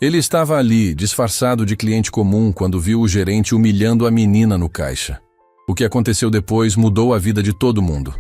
Ele estava ali, disfarçado de cliente comum, quando viu o gerente humilhando a menina no caixa. O que aconteceu depois mudou a vida de todo mundo.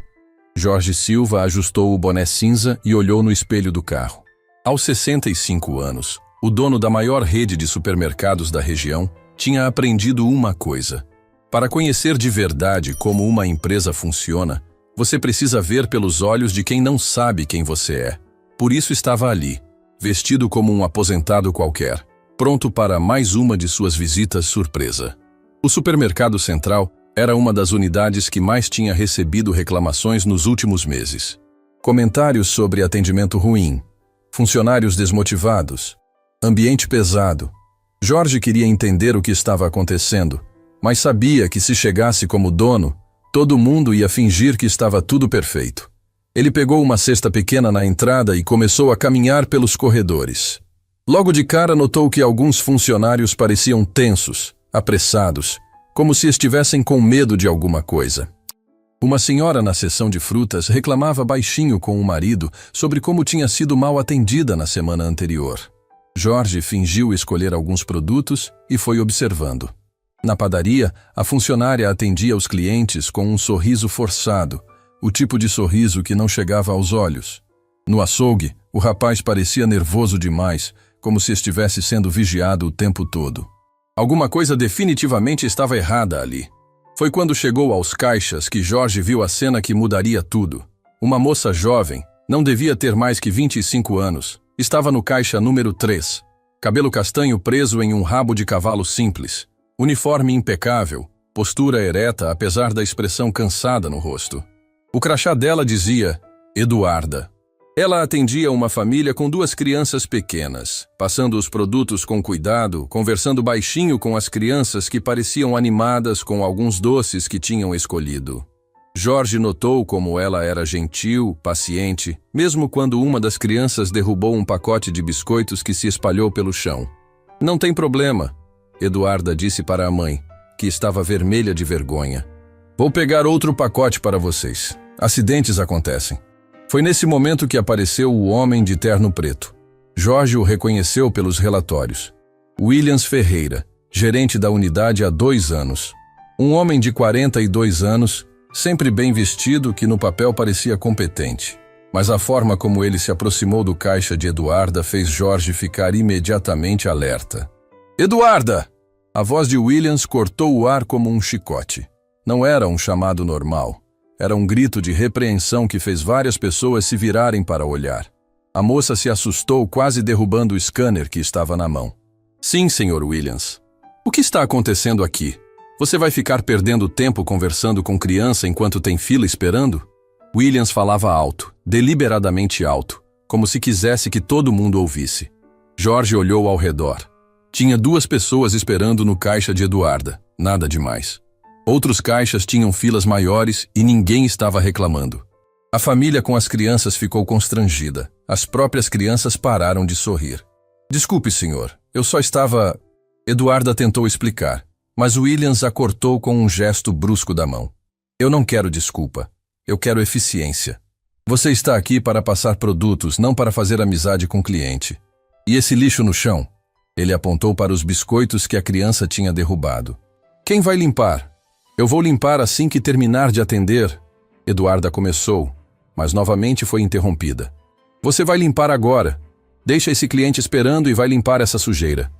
Jorge Silva ajustou o boné cinza e olhou no espelho do carro. Aos 65 anos, o dono da maior rede de supermercados da região tinha aprendido uma coisa. Para conhecer de verdade como uma empresa funciona, você precisa ver pelos olhos de quem não sabe quem você é. Por isso estava ali, vestido como um aposentado qualquer, pronto para mais uma de suas visitas surpresa. O supermercado central era uma das unidades que mais tinha recebido reclamações nos últimos meses. Comentários sobre atendimento ruim, funcionários desmotivados, ambiente pesado. Jorge queria entender o que estava acontecendo, mas sabia que se chegasse como dono, todo mundo ia fingir que estava tudo perfeito. Ele pegou uma cesta pequena na entrada e começou a caminhar pelos corredores. Logo de cara notou que alguns funcionários pareciam tensos, apressados, como se estivessem com medo de alguma coisa. Uma senhora na seção de frutas reclamava baixinho com o marido sobre como tinha sido mal atendida na semana anterior. Jorge fingiu escolher alguns produtos e foi observando. Na padaria, a funcionária atendia os clientes com um sorriso forçado, o tipo de sorriso que não chegava aos olhos. No açougue, o rapaz parecia nervoso demais, como se estivesse sendo vigiado o tempo todo. Alguma coisa definitivamente estava errada ali. Foi quando chegou aos caixas que Jorge viu a cena que mudaria tudo. Uma moça jovem, não devia ter mais que 25 anos, estava no caixa número 3. Cabelo castanho preso em um rabo de cavalo simples. Uniforme impecável, postura ereta apesar da expressão cansada no rosto. O crachá dela dizia Eduarda. Ela atendia uma família com 2 crianças pequenas, passando os produtos com cuidado, conversando baixinho com as crianças que pareciam animadas com alguns doces que tinham escolhido. Jorge notou como ela era gentil, paciente, mesmo quando uma das crianças derrubou um pacote de biscoitos que se espalhou pelo chão. Não tem problema, Eduarda disse para a mãe, que estava vermelha de vergonha. Vou pegar outro pacote para vocês. Acidentes acontecem. Foi nesse momento que apareceu o homem de terno preto. Jorge o reconheceu pelos relatórios. Williams Ferreira, gerente da unidade há 2 anos. Um homem de 42 anos, sempre bem vestido, que no papel parecia competente. Mas a forma como ele se aproximou do caixa de Eduarda fez Jorge ficar imediatamente alerta. Eduarda! A voz de Williams cortou o ar como um chicote. Não era um chamado normal. Era um grito de repreensão que fez várias pessoas se virarem para olhar. A moça se assustou, quase derrubando o scanner que estava na mão. Sim, Sr. Williams. O que está acontecendo aqui? Você vai ficar perdendo tempo conversando com criança enquanto tem fila esperando? Williams falava alto, deliberadamente alto, como se quisesse que todo mundo ouvisse. Jorge olhou ao redor. Tinha 2 pessoas esperando no caixa de Eduarda, nada demais. Outros caixas tinham filas maiores e ninguém estava reclamando. A família com as crianças ficou constrangida. As próprias crianças pararam de sorrir. Desculpe, senhor, eu só estava... Eduarda tentou explicar, mas Williams a cortou com um gesto brusco da mão. Eu não quero desculpa. Eu quero eficiência. Você está aqui para passar produtos, não para fazer amizade com o cliente. E esse lixo no chão? Ele apontou para os biscoitos que a criança tinha derrubado. Quem vai limpar? Eu vou limpar assim que terminar de atender. Eduarda começou, mas novamente foi interrompida. Você vai limpar agora. Deixa esse cliente esperando e vai limpar essa sujeira.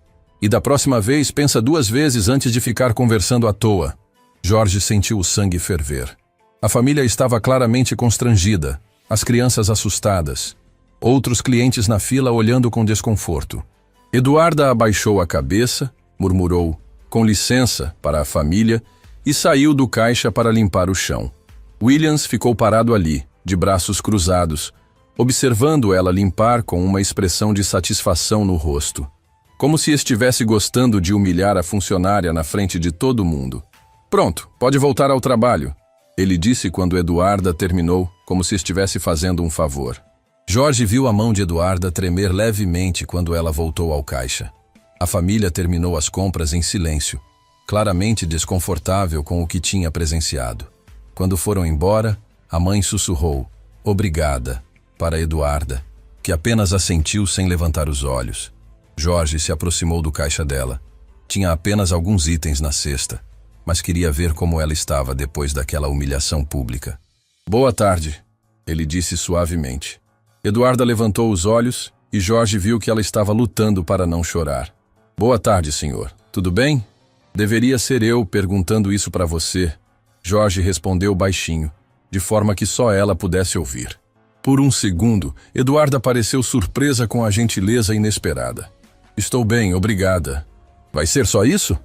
E da próxima vez, pensa 2 vezes antes de ficar conversando à toa. Jorge sentiu o sangue ferver. A família estava claramente constrangida, as crianças assustadas. Outros clientes na fila olhando com desconforto. Eduarda abaixou a cabeça, murmurou, com licença, para a família, e saiu do caixa para limpar o chão. Williams ficou parado ali, de braços cruzados, observando ela limpar com uma expressão de satisfação no rosto, como se estivesse gostando de humilhar a funcionária na frente de todo mundo. Pronto, pode voltar ao trabalho, ele disse quando Eduarda terminou, como se estivesse fazendo um favor. Jorge viu a mão de Eduarda tremer levemente quando ela voltou ao caixa. A família terminou as compras em silêncio, claramente desconfortável com o que tinha presenciado. Quando foram embora, a mãe sussurrou, "Obrigada", para Eduarda, que apenas assentiu sem levantar os olhos. Jorge se aproximou do caixa dela. Tinha apenas alguns itens na cesta, mas queria ver como ela estava depois daquela humilhação pública. Boa tarde, ele disse suavemente. Eduarda levantou os olhos e Jorge viu que ela estava lutando para não chorar. Boa tarde, senhor. Tudo bem? Deveria ser eu perguntando isso para você. Jorge respondeu baixinho, de forma que só ela pudesse ouvir. Por um segundo, Eduarda pareceu surpresa com a gentileza inesperada. Estou bem, obrigada. Vai ser só isso?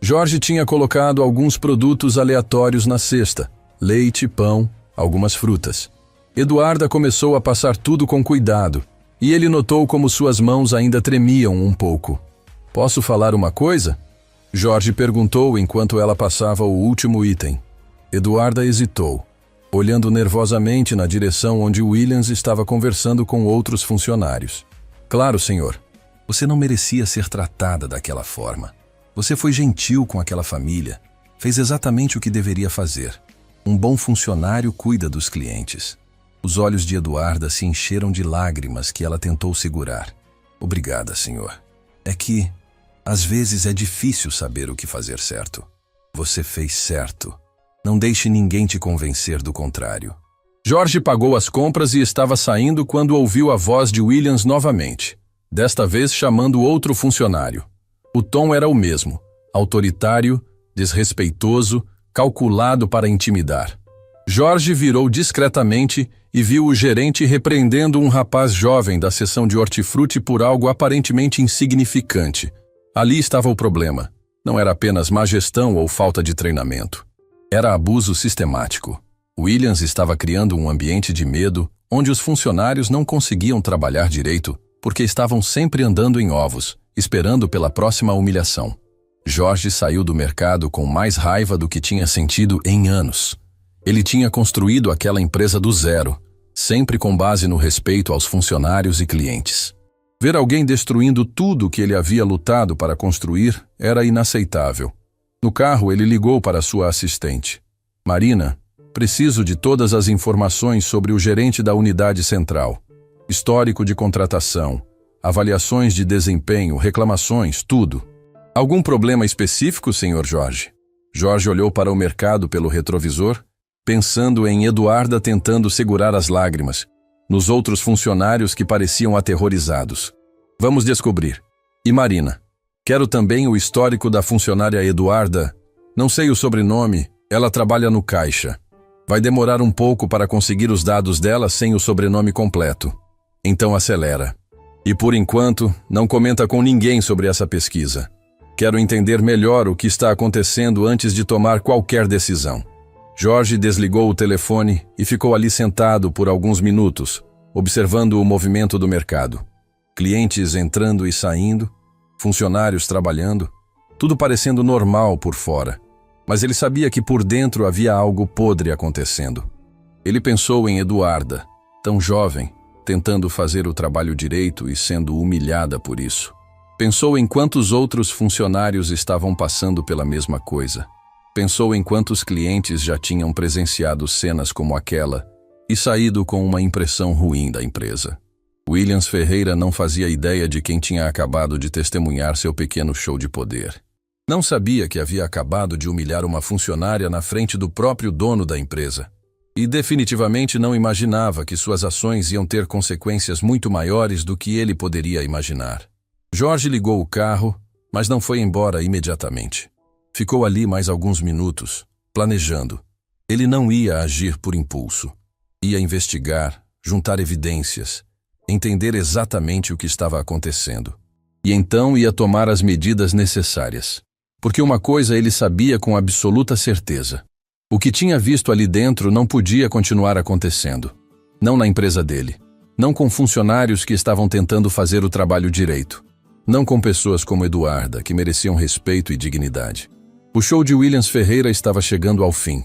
Jorge tinha colocado alguns produtos aleatórios na cesta: leite, pão, algumas frutas. Eduarda começou a passar tudo com cuidado, e ele notou como suas mãos ainda tremiam um pouco. Posso falar uma coisa? Jorge perguntou enquanto ela passava o último item. Eduarda hesitou, olhando nervosamente na direção onde Williams estava conversando com outros funcionários. Claro, senhor. Você não merecia ser tratada daquela forma. Você foi gentil com aquela família. Fez exatamente o que deveria fazer. Um bom funcionário cuida dos clientes. Os olhos de Eduarda se encheram de lágrimas que ela tentou segurar. Obrigada, senhor. É que, às vezes, é difícil saber o que fazer certo. Você fez certo. Não deixe ninguém te convencer do contrário. Jorge pagou as compras e estava saindo quando ouviu a voz de Williams novamente, desta vez chamando outro funcionário. O tom era o mesmo, autoritário, desrespeitoso, calculado para intimidar. Jorge virou discretamente e viu o gerente repreendendo um rapaz jovem da seção de hortifruti por algo aparentemente insignificante. Ali estava o problema. Não era apenas má gestão ou falta de treinamento. Era abuso sistemático. Williams estava criando um ambiente de medo onde os funcionários não conseguiam trabalhar direito porque estavam sempre andando em ovos, esperando pela próxima humilhação. Jorge saiu do mercado com mais raiva do que tinha sentido em anos. Ele tinha construído aquela empresa do zero, sempre com base no respeito aos funcionários e clientes. Ver alguém destruindo tudo que ele havia lutado para construir era inaceitável. No carro, ele ligou para sua assistente. Marina, preciso de todas as informações sobre o gerente da unidade central. Histórico de contratação, avaliações de desempenho, reclamações, tudo. Algum problema específico, senhor Jorge? Jorge olhou para o mercado pelo retrovisor, pensando em Eduarda tentando segurar as lágrimas, nos outros funcionários que pareciam aterrorizados. Vamos descobrir. E Marina? Quero também o histórico da funcionária Eduarda. Não sei o sobrenome, ela trabalha no caixa. Vai demorar um pouco para conseguir os dados dela sem o sobrenome completo. Então acelera. E por enquanto, não comenta com ninguém sobre essa pesquisa. Quero entender melhor o que está acontecendo antes de tomar qualquer decisão. Jorge desligou o telefone e ficou ali sentado por alguns minutos, observando o movimento do mercado. Clientes entrando e saindo, funcionários trabalhando, tudo parecendo normal por fora. Mas ele sabia que por dentro havia algo podre acontecendo. Ele pensou em Eduarda, tão jovem, tentando fazer o trabalho direito e sendo humilhada por isso. Pensou em quantos outros funcionários estavam passando pela mesma coisa. Pensou em quantos clientes já tinham presenciado cenas como aquela e saído com uma impressão ruim da empresa. Williams Ferreira não fazia ideia de quem tinha acabado de testemunhar seu pequeno show de poder. Não sabia que havia acabado de humilhar uma funcionária na frente do próprio dono da empresa. E definitivamente não imaginava que suas ações iam ter consequências muito maiores do que ele poderia imaginar. Jorge ligou o carro, mas não foi embora imediatamente. Ficou ali mais alguns minutos, planejando. Ele não ia agir por impulso. Ia investigar, juntar evidências, entender exatamente o que estava acontecendo. E então ia tomar as medidas necessárias. Porque uma coisa ele sabia com absoluta certeza. O que tinha visto ali dentro não podia continuar acontecendo. Não na empresa dele. Não com funcionários que estavam tentando fazer o trabalho direito. Não com pessoas como Eduarda, que mereciam respeito e dignidade. O show de Williams Ferreira estava chegando ao fim.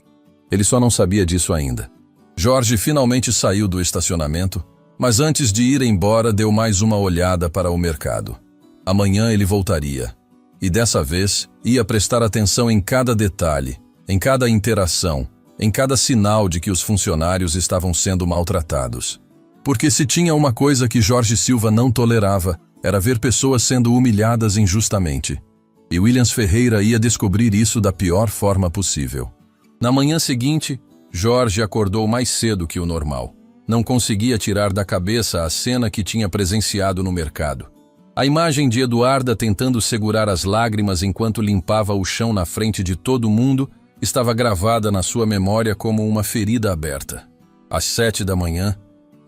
Ele só não sabia disso ainda. Jorge finalmente saiu do estacionamento, mas antes de ir embora deu mais uma olhada para o mercado. Amanhã ele voltaria. E dessa vez ia prestar atenção em cada detalhe, em cada interação, em cada sinal de que os funcionários estavam sendo maltratados. Porque se tinha uma coisa que Jorge Silva não tolerava, era ver pessoas sendo humilhadas injustamente. E Williams Ferreira ia descobrir isso da pior forma possível. Na manhã seguinte, Jorge acordou mais cedo que o normal. Não conseguia tirar da cabeça a cena que tinha presenciado no mercado. A imagem de Eduarda tentando segurar as lágrimas enquanto limpava o chão na frente de todo mundo estava gravada na sua memória como uma ferida aberta. Às 7 da manhã,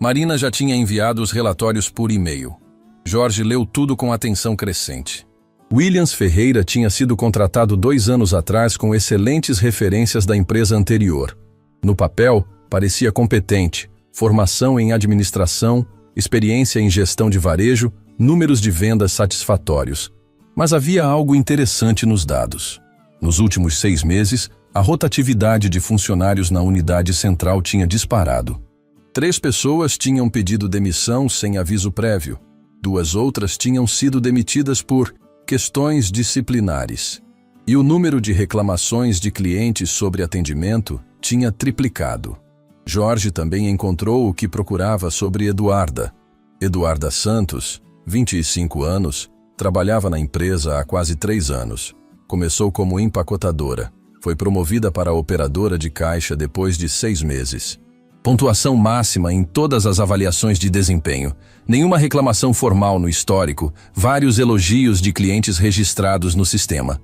Marina já tinha enviado os relatórios por e-mail. Jorge leu tudo com atenção crescente. Williams Ferreira tinha sido contratado 2 anos atrás com excelentes referências da empresa anterior. No papel, parecia competente, formação em administração, experiência em gestão de varejo, números de vendas satisfatórios. Mas havia algo interessante nos dados. Nos últimos 6 meses, a rotatividade de funcionários na unidade central tinha disparado. 3 pessoas tinham pedido demissão sem aviso prévio. 2 outras tinham sido demitidas por questões disciplinares. E o número de reclamações de clientes sobre atendimento tinha triplicado. Jorge também encontrou o que procurava sobre Eduarda. Eduarda Santos, 25 anos, trabalhava na empresa há quase 3 anos. Começou como empacotadora. Foi promovida para operadora de caixa depois de 6 meses. Pontuação máxima em todas as avaliações de desempenho. Nenhuma reclamação formal no histórico, vários elogios de clientes registrados no sistema.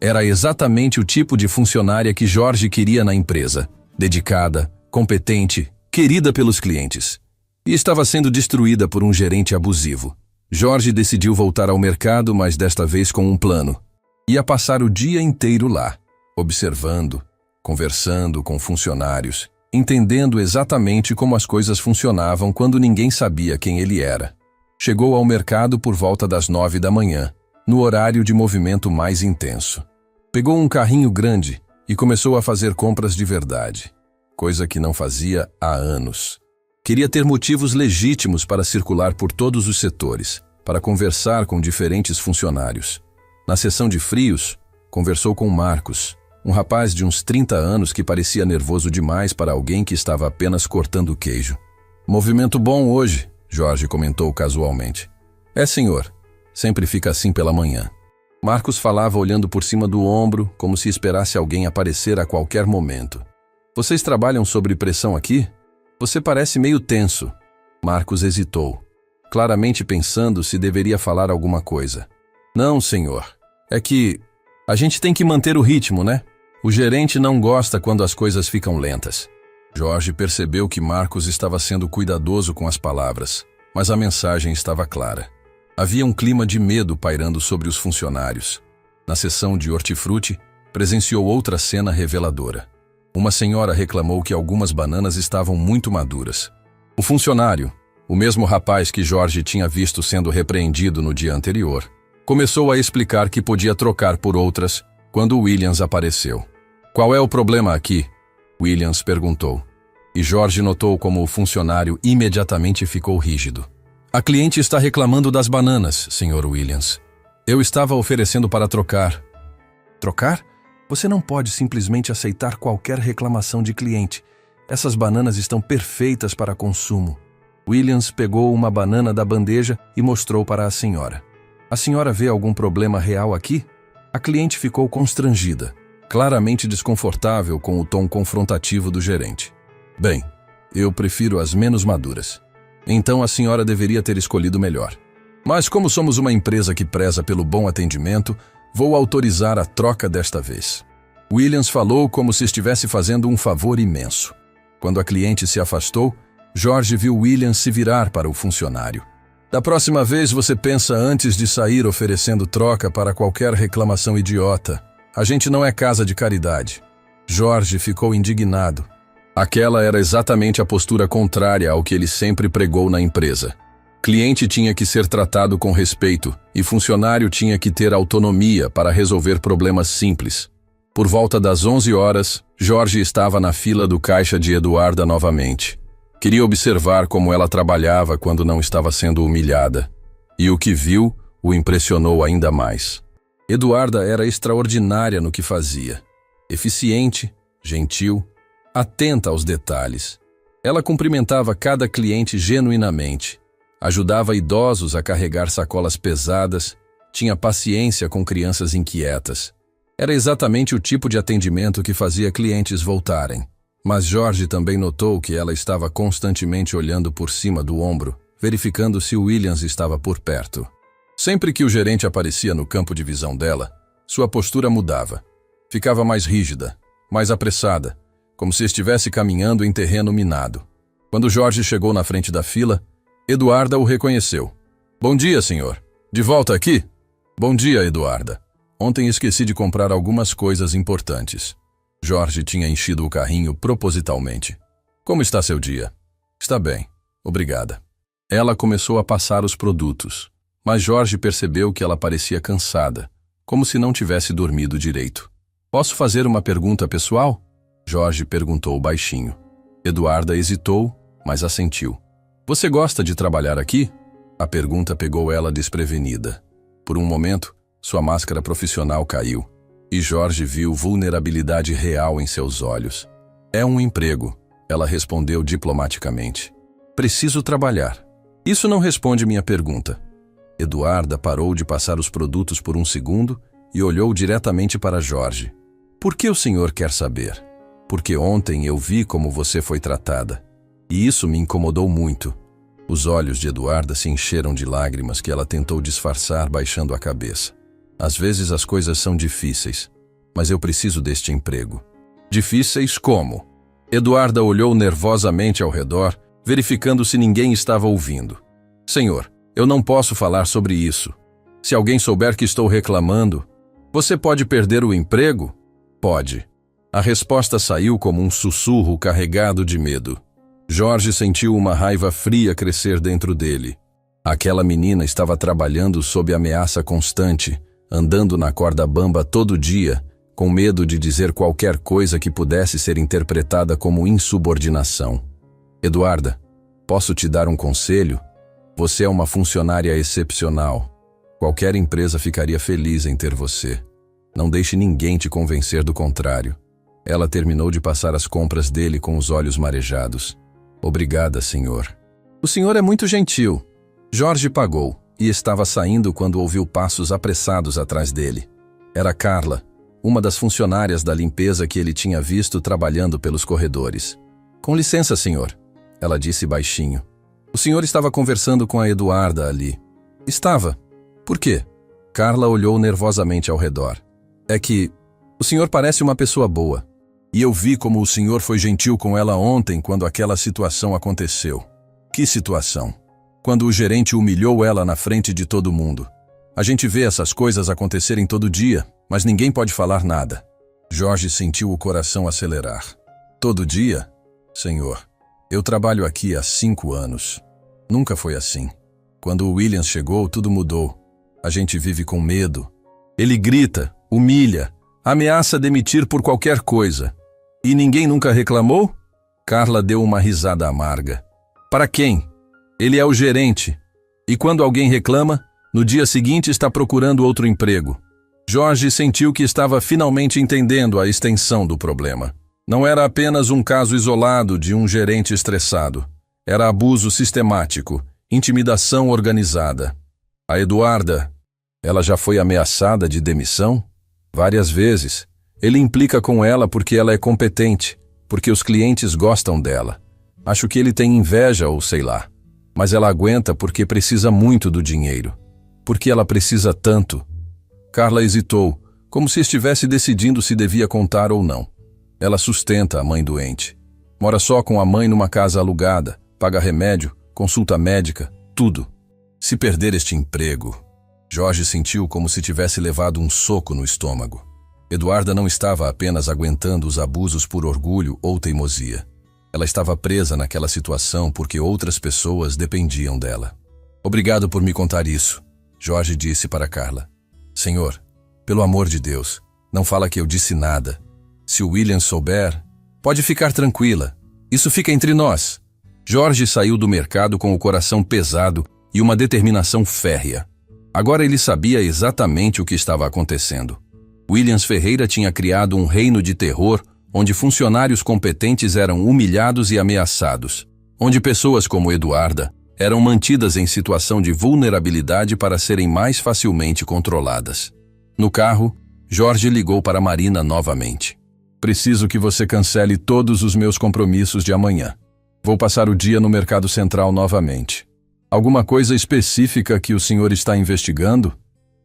Era exatamente o tipo de funcionária que Jorge queria na empresa. Dedicada, competente, querida pelos clientes. E estava sendo destruída por um gerente abusivo. Jorge decidiu voltar ao mercado, mas desta vez com um plano. Ia passar o dia inteiro lá, observando, conversando com funcionários, entendendo exatamente como as coisas funcionavam quando ninguém sabia quem ele era. Chegou ao mercado por volta das 9 da manhã, no horário de movimento mais intenso. Pegou um carrinho grande e começou a fazer compras de verdade, coisa que não fazia há anos. Queria ter motivos legítimos para circular por todos os setores, para conversar com diferentes funcionários. Na seção de frios, conversou com Marcos, um rapaz de uns 30 anos que parecia nervoso demais para alguém que estava apenas cortando queijo. "Movimento bom hoje", Jorge comentou casualmente. "É, senhor. Sempre fica assim pela manhã." Marcos falava olhando por cima do ombro, como se esperasse alguém aparecer a qualquer momento. "Vocês trabalham sob pressão aqui? Você parece meio tenso." Marcos hesitou, claramente pensando se deveria falar alguma coisa. "Não, senhor. É que a gente tem que manter o ritmo, né? O gerente não gosta quando as coisas ficam lentas." Jorge percebeu que Marcos estava sendo cuidadoso com as palavras, mas a mensagem estava clara. Havia um clima de medo pairando sobre os funcionários. Na seção de hortifruti, presenciou outra cena reveladora. Uma senhora reclamou que algumas bananas estavam muito maduras. O funcionário, o mesmo rapaz que Jorge tinha visto sendo repreendido no dia anterior, começou a explicar que podia trocar por outras quando Williams apareceu. "Qual é o problema aqui?" Williams perguntou. E Jorge notou como o funcionário imediatamente ficou rígido. "A cliente está reclamando das bananas, Sr. Williams. Eu estava oferecendo para trocar." "Trocar? Você não pode simplesmente aceitar qualquer reclamação de cliente. Essas bananas estão perfeitas para consumo." Williams pegou uma banana da bandeja e mostrou para a senhora. "A senhora vê algum problema real aqui?" A cliente ficou constrangida, claramente desconfortável com o tom confrontativo do gerente. "Bem, eu prefiro as menos maduras. Então a senhora deveria ter escolhido melhor. Mas como somos uma empresa que preza pelo bom atendimento, vou autorizar a troca desta vez." Williams falou como se estivesse fazendo um favor imenso. Quando a cliente se afastou, Jorge viu Williams se virar para o funcionário. "Da próxima vez você pensa antes de sair oferecendo troca para qualquer reclamação idiota. A gente não é casa de caridade." Jorge ficou indignado. Aquela era exatamente a postura contrária ao que ele sempre pregou na empresa. Cliente tinha que ser tratado com respeito e funcionário tinha que ter autonomia para resolver problemas simples. Por volta das 11 horas, Jorge estava na fila do caixa de Eduarda novamente. Queria observar como ela trabalhava quando não estava sendo humilhada. E o que viu o impressionou ainda mais. Eduarda era extraordinária no que fazia. Eficiente, gentil, atenta aos detalhes. Ela cumprimentava cada cliente genuinamente. Ajudava idosos a carregar sacolas pesadas, tinha paciência com crianças inquietas. Era exatamente o tipo de atendimento que fazia clientes voltarem. Mas George também notou que ela estava constantemente olhando por cima do ombro, verificando se Williams estava por perto. Sempre que o gerente aparecia no campo de visão dela, sua postura mudava. Ficava mais rígida, mais apressada, como se estivesse caminhando em terreno minado. Quando George chegou na frente da fila, Eduarda o reconheceu. Bom dia, senhor. De volta aqui? Bom dia, Eduarda. Ontem esqueci de comprar algumas coisas importantes. George tinha enchido o carrinho propositalmente. Como está seu dia? Está bem, obrigada. Ela começou a passar os produtos, mas George percebeu que ela parecia cansada, como se não tivesse dormido direito. Posso fazer uma pergunta pessoal? George perguntou baixinho. Eduarda hesitou, mas assentiu. Você gosta de trabalhar aqui? A pergunta pegou ela desprevenida. Por um momento, sua máscara profissional caiu, e George viu vulnerabilidade real em seus olhos. É um emprego, ela respondeu diplomaticamente. Preciso trabalhar. Isso não responde minha pergunta. Eduarda parou de passar os produtos por um segundo e olhou diretamente para George. Por que o senhor quer saber? Porque ontem eu vi como você foi tratada. E isso me incomodou muito. Os olhos de Eduarda se encheram de lágrimas que ela tentou disfarçar baixando a cabeça. Às vezes as coisas são difíceis, mas eu preciso deste emprego. Difíceis como? Eduarda olhou nervosamente ao redor, verificando se ninguém estava ouvindo. Senhor, eu não posso falar sobre isso. Se alguém souber que estou reclamando, você pode perder o emprego? Pode. A resposta saiu como um sussurro carregado de medo. George sentiu uma raiva fria crescer dentro dele. Aquela menina estava trabalhando sob ameaça constante, andando na corda bamba todo dia, com medo de dizer qualquer coisa que pudesse ser interpretada como insubordinação. Eduarda, posso te dar um conselho? Você é uma funcionária excepcional. Qualquer empresa ficaria feliz em ter você. Não deixe ninguém te convencer do contrário. Ela terminou de passar as compras dele com os olhos marejados. Obrigada, senhor. O senhor é muito gentil. George pagou e estava saindo quando ouviu passos apressados atrás dele. Era Carla, uma das funcionárias da limpeza que ele tinha visto trabalhando pelos corredores. Com licença, senhor, ela disse baixinho. O senhor estava conversando com a Eduarda ali. Estava. Por quê? Carla olhou nervosamente ao redor. É que o senhor parece uma pessoa boa. E eu vi como o senhor foi gentil com ela ontem quando aquela situação aconteceu. Que situação? Quando o gerente humilhou ela na frente de todo mundo. A gente vê essas coisas acontecerem todo dia, mas ninguém pode falar nada. George sentiu o coração acelerar. Todo dia? Senhor, eu trabalho aqui há 5 anos. Nunca foi assim. Quando o Williams chegou, tudo mudou. A gente vive com medo. Ele grita, humilha, ameaça demitir por qualquer coisa. E ninguém nunca reclamou? Carla deu uma risada amarga. Para quem? Ele é o gerente. E quando alguém reclama, no dia seguinte está procurando outro emprego. George sentiu que estava finalmente entendendo a extensão do problema. Não era apenas um caso isolado de um gerente estressado. Era abuso sistemático, intimidação organizada. A Eduarda, ela já foi ameaçada de demissão? Várias vezes. Ele implica com ela porque ela é competente, porque os clientes gostam dela. Acho que ele tem inveja ou sei lá. Mas ela aguenta porque precisa muito do dinheiro. Porque ela precisa tanto. Carla hesitou, como se estivesse decidindo se devia contar ou não. Ela sustenta a mãe doente. Mora só com a mãe numa casa alugada, paga remédio, consulta médica, tudo. Se perder este emprego... George sentiu como se tivesse levado um soco no estômago. Eduarda não estava apenas aguentando os abusos por orgulho ou teimosia. Ela estava presa naquela situação porque outras pessoas dependiam dela. Obrigado por me contar isso, George disse para Carla. Senhor, pelo amor de Deus, não fala que eu disse nada. Se o William souber, pode ficar tranquila. Isso fica entre nós. George saiu do mercado com o coração pesado e uma determinação férrea. Agora ele sabia exatamente o que estava acontecendo. Williams Ferreira tinha criado um reino de terror onde funcionários competentes eram humilhados e ameaçados, onde pessoas como Eduarda eram mantidas em situação de vulnerabilidade para serem mais facilmente controladas. No carro, Jorge ligou para Marina novamente. Preciso que você cancele todos os meus compromissos de amanhã. Vou passar o dia no Mercado Central novamente. Alguma coisa específica que o senhor está investigando?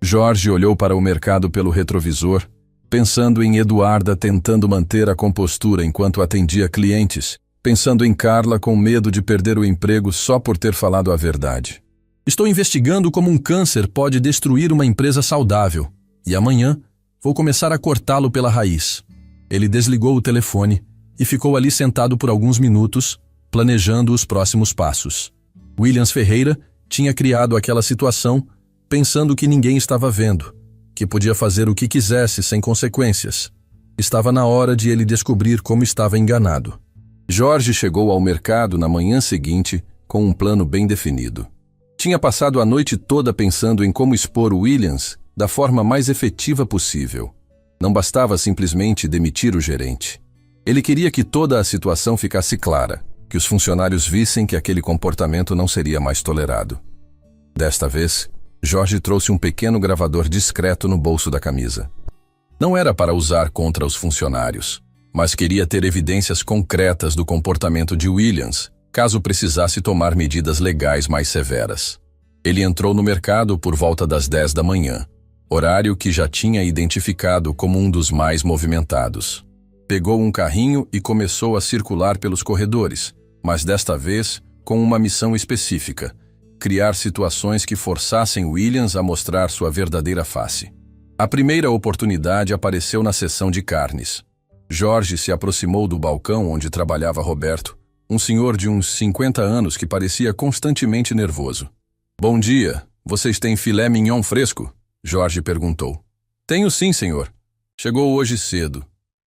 Jorge olhou para o mercado pelo retrovisor, pensando em Eduarda tentando manter a compostura enquanto atendia clientes, pensando em Carla com medo de perder o emprego só por ter falado a verdade. Estou investigando como um câncer pode destruir uma empresa saudável, e amanhã vou começar a cortá-lo pela raiz. Ele desligou o telefone e ficou ali sentado por alguns minutos, planejando os próximos passos. Williams Ferreira tinha criado aquela situação pensando que ninguém estava vendo, que podia fazer o que quisesse sem consequências. Estava na hora de ele descobrir como estava enganado. Jorge chegou ao mercado na manhã seguinte com um plano bem definido. Tinha passado a noite toda pensando em como expor Williams da forma mais efetiva possível. Não bastava simplesmente demitir o gerente. Ele queria que toda a situação ficasse clara, que os funcionários vissem que aquele comportamento não seria mais tolerado. Desta vez, Jorge trouxe um pequeno gravador discreto no bolso da camisa. Não era para usar contra os funcionários, mas queria ter evidências concretas do comportamento de Williams, caso precisasse tomar medidas legais mais severas. Ele entrou no mercado por volta das 10 da manhã, horário que já tinha identificado como um dos mais movimentados. Pegou um carrinho e começou a circular pelos corredores, mas desta vez com uma missão específica: criar situações que forçassem Williams a mostrar sua verdadeira face. A primeira oportunidade apareceu na seção de carnes. Jorge se aproximou do balcão onde trabalhava Roberto, um senhor de uns 50 anos que parecia constantemente nervoso. "Bom dia, vocês têm filé mignon fresco?" Jorge perguntou. "Tenho sim, senhor. Chegou hoje cedo."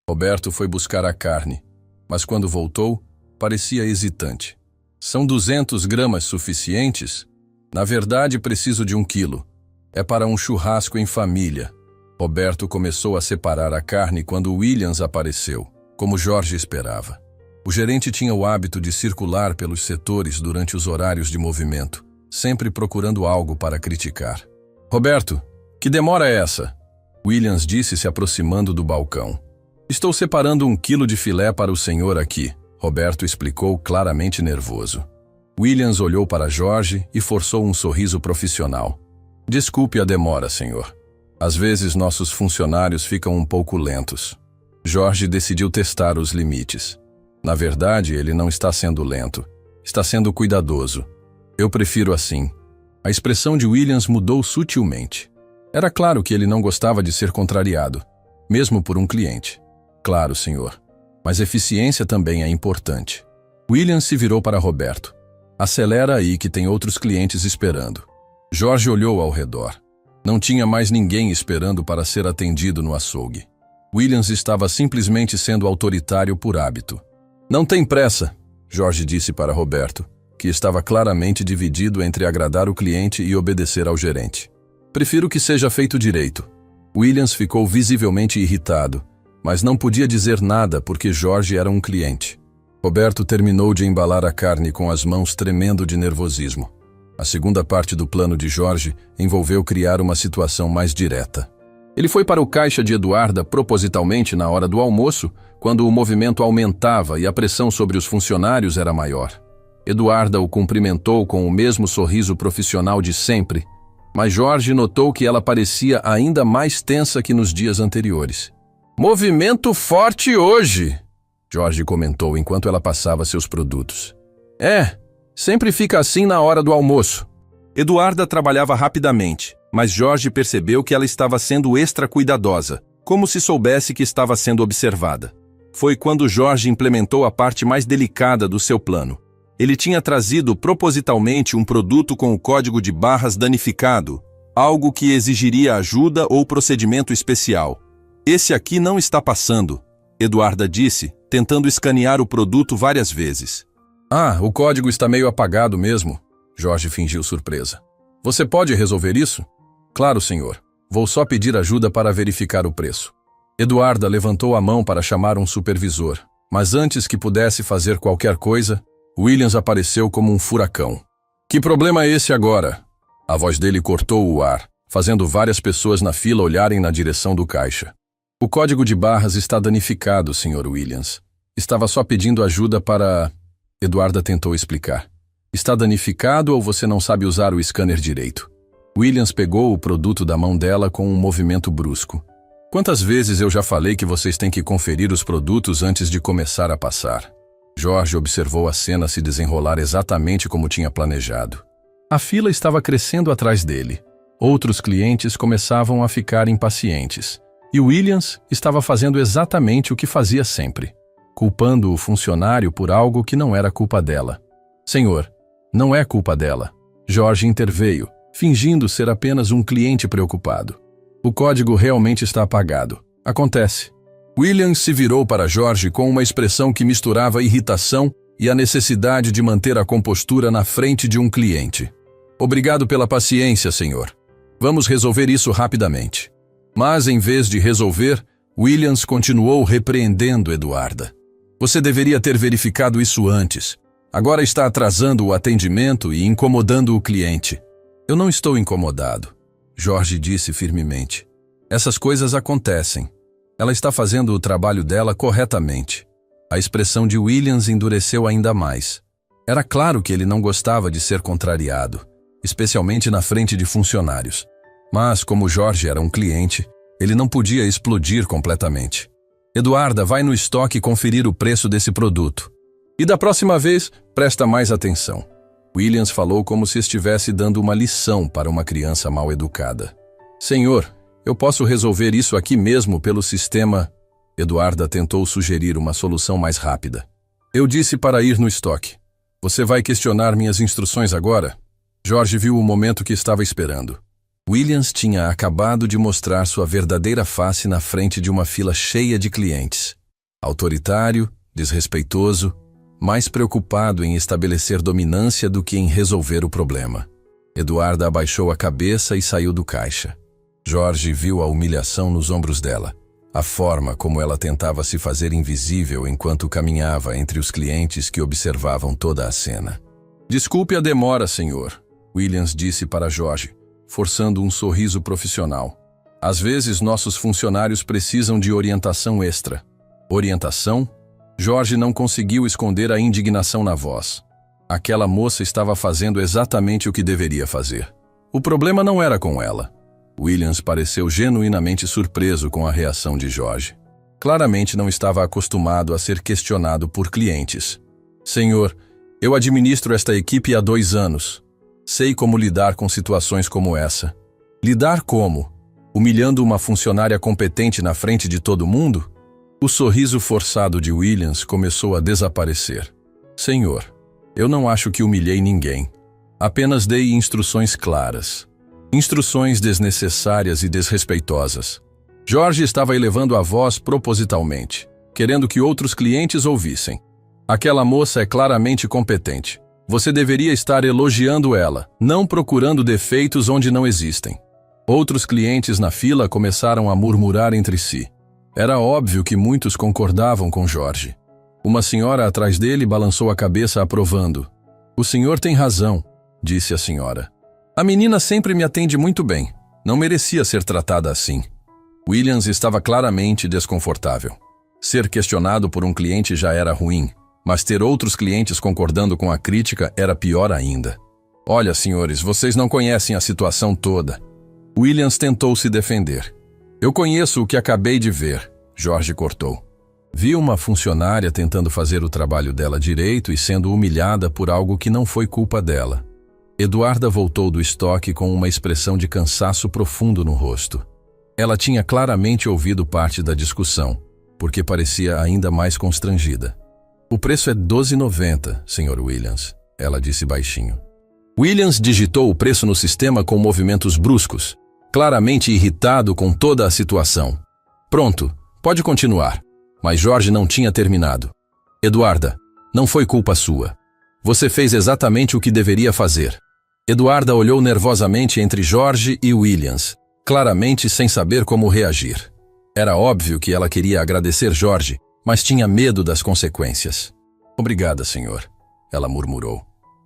Roberto foi buscar a carne, mas quando voltou, parecia hesitante. "São 200 gramas suficientes? Na verdade, preciso de 1 quilo. É para um churrasco em família." Roberto começou a separar a carne quando Williams apareceu, como Jorge esperava. O gerente tinha o hábito de circular pelos setores durante os horários de movimento, sempre procurando algo para criticar. "Roberto, que demora é essa?" Williams disse se aproximando do balcão. "Estou separando 1 quilo de filé para o senhor aqui." Roberto explicou claramente nervoso. Williams olhou para Jorge e forçou um sorriso profissional. "Desculpe a demora, senhor. Às vezes nossos funcionários ficam um pouco lentos." Jorge decidiu testar os limites. Na verdade, ele não está sendo lento. Está sendo cuidadoso. "Eu prefiro assim." A expressão de Williams mudou sutilmente. Era claro que ele não gostava de ser contrariado, mesmo por um cliente. "Claro, senhor. Mas eficiência também é importante." Williams se virou para Roberto. "Acelera aí que tem outros clientes esperando." Jorge olhou ao redor. Não tinha mais ninguém esperando para ser atendido no açougue. Williams estava simplesmente sendo autoritário por hábito. "Não tem pressa", Jorge disse para Roberto, que estava claramente dividido entre agradar o cliente e obedecer ao gerente. "Prefiro que seja feito direito." Williams ficou visivelmente irritado, mas não podia dizer nada porque Jorge era um cliente. Roberto terminou de embalar a carne com as mãos tremendo de nervosismo. A segunda parte do plano de Jorge envolveu criar uma situação mais direta. Ele foi para o caixa de Eduarda propositalmente na hora do almoço, quando o movimento aumentava e a pressão sobre os funcionários era maior. Eduarda o cumprimentou com o mesmo sorriso profissional de sempre, mas Jorge notou que ela parecia ainda mais tensa que nos dias anteriores. "Movimento forte hoje", Jorge comentou enquanto ela passava seus produtos. Sempre fica assim na hora do almoço." Eduarda trabalhava rapidamente, mas Jorge percebeu que ela estava sendo extra cuidadosa, como se soubesse que estava sendo observada. Foi quando Jorge implementou a parte mais delicada do seu plano. Ele tinha trazido propositalmente um produto com o código de barras danificado, algo que exigiria ajuda ou procedimento especial. "Esse aqui não está passando", Eduarda disse, tentando escanear o produto várias vezes. O código está meio apagado mesmo", Jorge fingiu surpresa. "Você pode resolver isso?" "Claro, senhor. Vou só pedir ajuda para verificar o preço." Eduarda levantou a mão para chamar um supervisor, mas antes que pudesse fazer qualquer coisa, Williams apareceu como um furacão. Que problema é esse agora? A voz dele cortou o ar, fazendo várias pessoas na fila olharem na direção do caixa. O código de barras está danificado, Sr. Williams. Estava só pedindo ajuda para... Eduarda tentou explicar. Está danificado ou você não sabe usar o scanner direito? Williams pegou o produto da mão dela com um movimento brusco. Quantas vezes eu já falei que vocês têm que conferir os produtos antes de começar a passar? Jorge observou a cena se desenrolar exatamente como tinha planejado. A fila estava crescendo atrás dele. Outros clientes começavam a ficar impacientes. E Williams estava fazendo exatamente o que fazia sempre, culpando o funcionário por algo que não era culpa dela. Senhor, não é culpa dela. Jorge interveio, fingindo ser apenas um cliente preocupado. O código realmente está apagado. Acontece. Williams se virou para Jorge com uma expressão que misturava irritação e a necessidade de manter a compostura na frente de um cliente. Obrigado pela paciência, senhor. Vamos resolver isso rapidamente. Mas, em vez de resolver, Williams continuou repreendendo Eduarda. Você deveria ter verificado isso antes. Agora está atrasando o atendimento e incomodando o cliente. Eu não estou incomodado, Jorge disse firmemente. Essas coisas acontecem. Ela está fazendo o trabalho dela corretamente. A expressão de Williams endureceu ainda mais. Era claro que ele não gostava de ser contrariado, especialmente na frente de funcionários. Mas, como Jorge era um cliente, ele não podia explodir completamente. Eduarda, vai no estoque conferir o preço desse produto. E da próxima vez, presta mais atenção. Williams falou como se estivesse dando uma lição para uma criança mal educada. Senhor, eu posso resolver isso aqui mesmo pelo sistema... Eduarda tentou sugerir uma solução mais rápida. Eu disse para ir no estoque. Você vai questionar minhas instruções agora? Jorge viu o momento que estava esperando. Williams tinha acabado de mostrar sua verdadeira face na frente de uma fila cheia de clientes. Autoritário, desrespeitoso, mais preocupado em estabelecer dominância do que em resolver o problema. Eduarda abaixou a cabeça e saiu do caixa. Jorge viu a humilhação nos ombros dela, a forma como ela tentava se fazer invisível enquanto caminhava entre os clientes que observavam toda a cena. Desculpe a demora, senhor, Williams disse para Jorge, forçando um sorriso profissional. Às vezes nossos funcionários precisam de orientação extra. Orientação? Jorge não conseguiu esconder a indignação na voz. Aquela moça estava fazendo exatamente o que deveria fazer. O problema não era com ela. Williams pareceu genuinamente surpreso com a reação de Jorge. Claramente não estava acostumado a ser questionado por clientes. Senhor, eu administro esta equipe há 2 anos. Sei como lidar com situações como essa. Lidar como? Humilhando uma funcionária competente na frente de todo mundo? O sorriso forçado de Williams começou a desaparecer. Senhor, eu não acho que humilhei ninguém. Apenas dei instruções claras. Instruções desnecessárias e desrespeitosas. Jorge estava elevando a voz propositalmente, querendo que outros clientes ouvissem. Aquela moça é claramente competente. Você deveria estar elogiando ela, não procurando defeitos onde não existem. Outros clientes na fila começaram a murmurar entre si. Era óbvio que muitos concordavam com Jorge. Uma senhora atrás dele balançou a cabeça aprovando. O senhor tem razão, disse a senhora. A menina sempre me atende muito bem. Não merecia ser tratada assim. Williams estava claramente desconfortável. Ser questionado por um cliente já era ruim, mas ter outros clientes concordando com a crítica era pior ainda. Olha, senhores, vocês não conhecem a situação toda. Williams tentou se defender. Eu conheço o que acabei de ver, Jorge cortou. Vi uma funcionária tentando fazer o trabalho dela direito e sendo humilhada por algo que não foi culpa dela. Eduarda voltou do estoque com uma expressão de cansaço profundo no rosto. Ela tinha claramente ouvido parte da discussão, porque parecia ainda mais constrangida. O preço é R$12,90, Sr. Williams, ela disse baixinho. Williams digitou o preço no sistema com movimentos bruscos, claramente irritado com toda a situação. Pronto, pode continuar. Mas Jorge não tinha terminado. Eduarda, não foi culpa sua. Você fez exatamente o que deveria fazer. Eduarda olhou nervosamente entre Jorge e Williams, claramente sem saber como reagir. Era óbvio que ela queria agradecer Jorge, mas tinha medo das consequências. Obrigada, senhor, ela murmurou.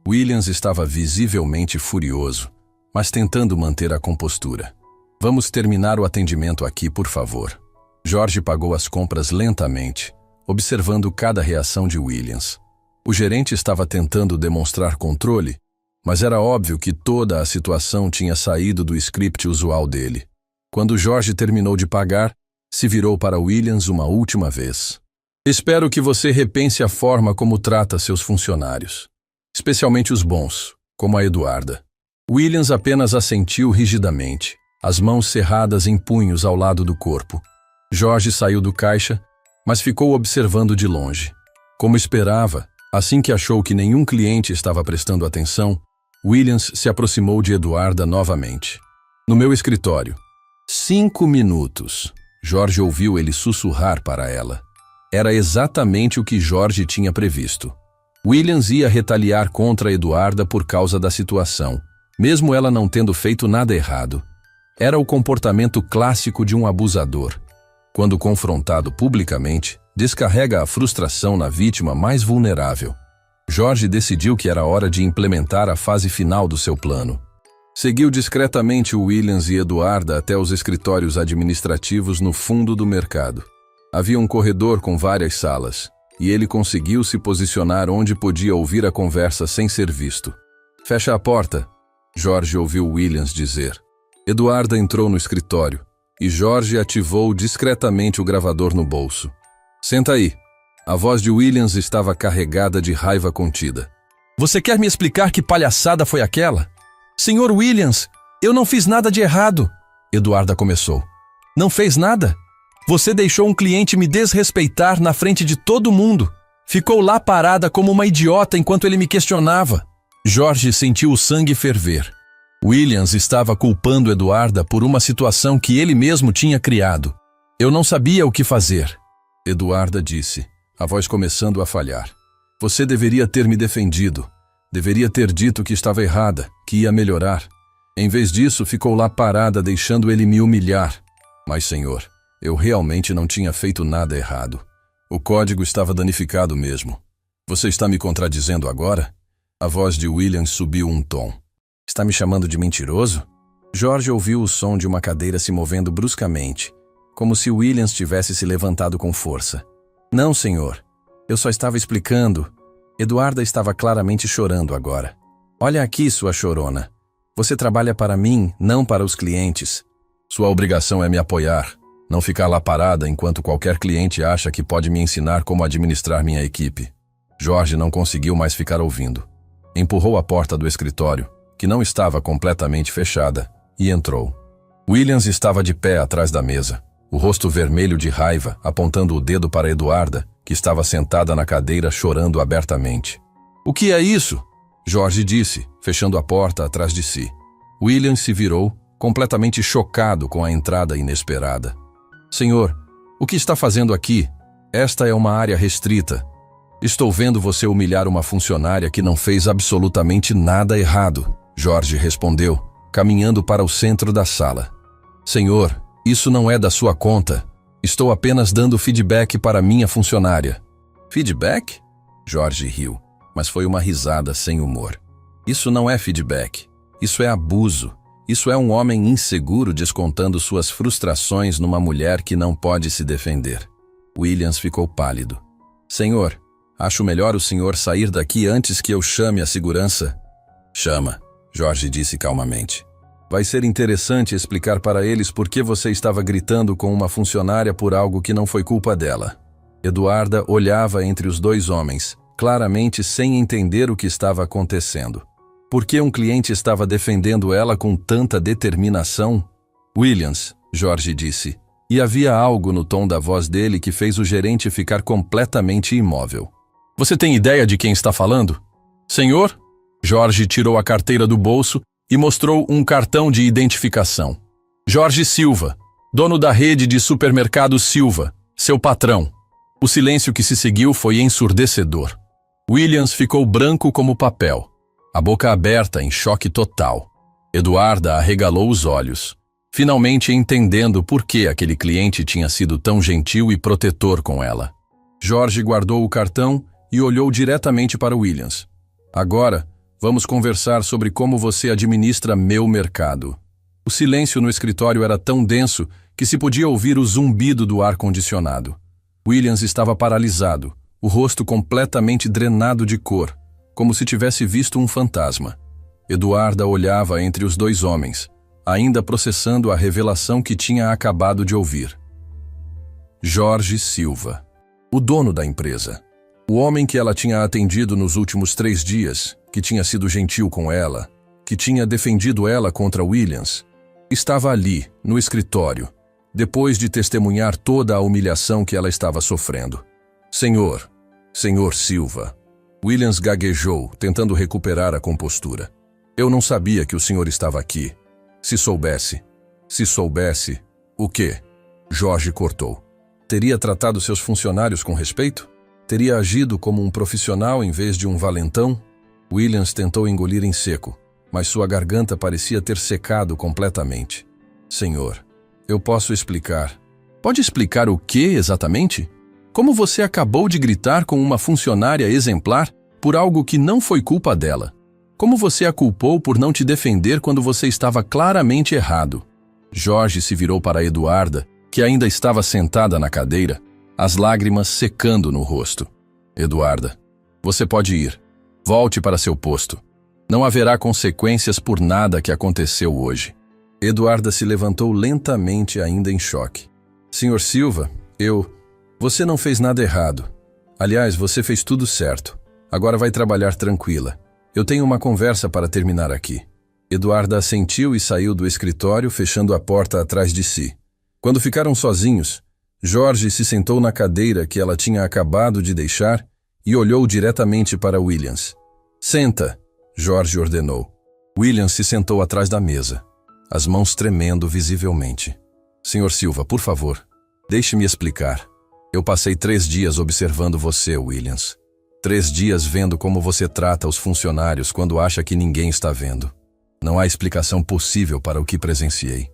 Williams estava visivelmente furioso, mas tentando manter a compostura. Vamos terminar o atendimento aqui, por favor. Jorge pagou as compras lentamente, observando cada reação de Williams. O gerente estava tentando demonstrar controle, mas era óbvio que toda a situação tinha saído do script usual dele. Quando Jorge terminou de pagar, se virou para Williams uma última vez. Espero que você repense a forma como trata seus funcionários, especialmente os bons, como a Eduarda. Williams apenas assentiu rigidamente, as mãos cerradas em punhos ao lado do corpo. Jorge saiu do caixa, mas ficou observando de longe. Como esperava, assim que achou que nenhum cliente estava prestando atenção, Williams se aproximou de Eduarda novamente. No meu escritório. 5 minutos. Jorge ouviu ele sussurrar para ela. Era exatamente o que Jorge tinha previsto. Williams ia retaliar contra Eduarda por causa da situação, mesmo ela não tendo feito nada errado. Era o comportamento clássico de um abusador. Quando confrontado publicamente, descarrega a frustração na vítima mais vulnerável. Jorge decidiu que era hora de implementar a fase final do seu plano. Seguiu discretamente Williams e Eduarda até os escritórios administrativos no fundo do mercado. Havia um corredor com várias salas, e ele conseguiu se posicionar onde podia ouvir a conversa sem ser visto. Fecha a porta, Jorge ouviu Williams dizer. Eduarda entrou no escritório, e Jorge ativou discretamente o gravador no bolso. Senta aí. A voz de Williams estava carregada de raiva contida. Você quer me explicar que palhaçada foi aquela? Senhor Williams, eu não fiz nada de errado. Eduarda começou. Não fez nada? Você deixou um cliente me desrespeitar na frente de todo mundo. Ficou lá parada como uma idiota enquanto ele me questionava. Jorge sentiu o sangue ferver. Williams estava culpando Eduarda por uma situação que ele mesmo tinha criado. Eu não sabia o que fazer. Eduarda disse, a voz começando a falhar. Você deveria ter me defendido. Deveria ter dito que estava errada, que ia melhorar. Em vez disso, ficou lá parada deixando ele me humilhar. Mas, senhor, eu realmente não tinha feito nada errado. O código estava danificado mesmo. Você está me contradizendo agora? A voz de Williams subiu um tom. Está me chamando de mentiroso? Jorge ouviu o som de uma cadeira se movendo bruscamente, como se Williams tivesse se levantado com força. Não, senhor. Eu só estava explicando. Eduarda estava claramente chorando agora. Olha aqui, sua chorona. Você trabalha para mim, não para os clientes. Sua obrigação é me apoiar. Não ficar lá parada enquanto qualquer cliente acha que pode me ensinar como administrar minha equipe. Jorge não conseguiu mais ficar ouvindo. Empurrou a porta do escritório, que não estava completamente fechada, e entrou. Williams estava de pé atrás da mesa, o rosto vermelho de raiva, apontando o dedo para Eduarda, que estava sentada na cadeira chorando abertamente. O que é isso? Jorge disse, fechando a porta atrás de si. Williams se virou, completamente chocado com a entrada inesperada. Senhor, o que está fazendo aqui? Esta é uma área restrita. Estou vendo você humilhar uma funcionária que não fez absolutamente nada errado, Jorge respondeu, caminhando para o centro da sala. Senhor, isso não é da sua conta. Estou apenas dando feedback para minha funcionária. Feedback? Jorge riu, mas foi uma risada sem humor. Isso não é feedback. Isso é abuso. Isso é um homem inseguro descontando suas frustrações numa mulher que não pode se defender. Williams ficou pálido. Senhor, acho melhor o senhor sair daqui antes que eu chame a segurança. Chama, Jorge disse calmamente. Vai ser interessante explicar para eles por que você estava gritando com uma funcionária por algo que não foi culpa dela. Eduarda olhava entre os dois homens, claramente sem entender o que estava acontecendo. Por que um cliente estava defendendo ela com tanta determinação? Williams, Jorge disse, e havia algo no tom da voz dele que fez o gerente ficar completamente imóvel. Você tem ideia de quem está falando? Senhor? Jorge tirou a carteira do bolso e mostrou um cartão de identificação. Jorge Silva, dono da rede de supermercados Silva, seu patrão. O silêncio que se seguiu foi ensurdecedor. Williams ficou branco como papel, a boca aberta em choque total. Eduarda arregalou os olhos, finalmente entendendo por que aquele cliente tinha sido tão gentil e protetor com ela. Jorge guardou o cartão e olhou diretamente para Williams. Agora, Vamos conversar sobre como você administra meu mercado. O silêncio no escritório era tão denso que se podia ouvir o zumbido do ar-condicionado. Williams estava paralisado, o rosto completamente drenado de cor, como se tivesse visto um fantasma. Eduarda olhava entre os dois homens, ainda processando a revelação que tinha acabado de ouvir. Jorge Silva, o dono da empresa. O homem que ela tinha atendido nos últimos 3 dias, que tinha sido gentil com ela, que tinha defendido ela contra Williams, estava ali, no escritório, depois de testemunhar toda a humilhação que ela estava sofrendo. Senhor Silva. Williams gaguejou, tentando recuperar a compostura. Eu não sabia que o senhor estava aqui. Se soubesse, o quê? Jorge cortou. Teria tratado seus funcionários com respeito? Teria agido como um profissional em vez de um valentão? Williams tentou engolir em seco, mas sua garganta parecia ter secado completamente. Senhor, eu posso explicar. Pode explicar o que exatamente? Como você acabou de gritar com uma funcionária exemplar por algo que não foi culpa dela? Como você a culpou por não te defender quando você estava claramente errado? Jorge se virou para Eduarda, que ainda estava sentada na cadeira, as lágrimas secando no rosto. Eduarda, você pode ir. Volte para seu posto. Não haverá consequências por nada que aconteceu hoje. Eduarda se levantou lentamente, ainda em choque. Senhor Silva, Você não fez nada errado. Aliás, você fez tudo certo. Agora vai trabalhar tranquila. Eu tenho uma conversa para terminar aqui. Eduarda assentiu e saiu do escritório, fechando a porta atrás de si. Quando ficaram sozinhos, Jorge se sentou na cadeira que ela tinha acabado de deixar e olhou diretamente para Williams. Senta, Jorge ordenou. Williams se sentou atrás da mesa, as mãos tremendo visivelmente. Senhor Silva, por favor, deixe-me explicar. Eu passei 3 dias observando você, Williams. 3 dias vendo como você trata os funcionários quando acha que ninguém está vendo. Não há explicação possível para o que presenciei.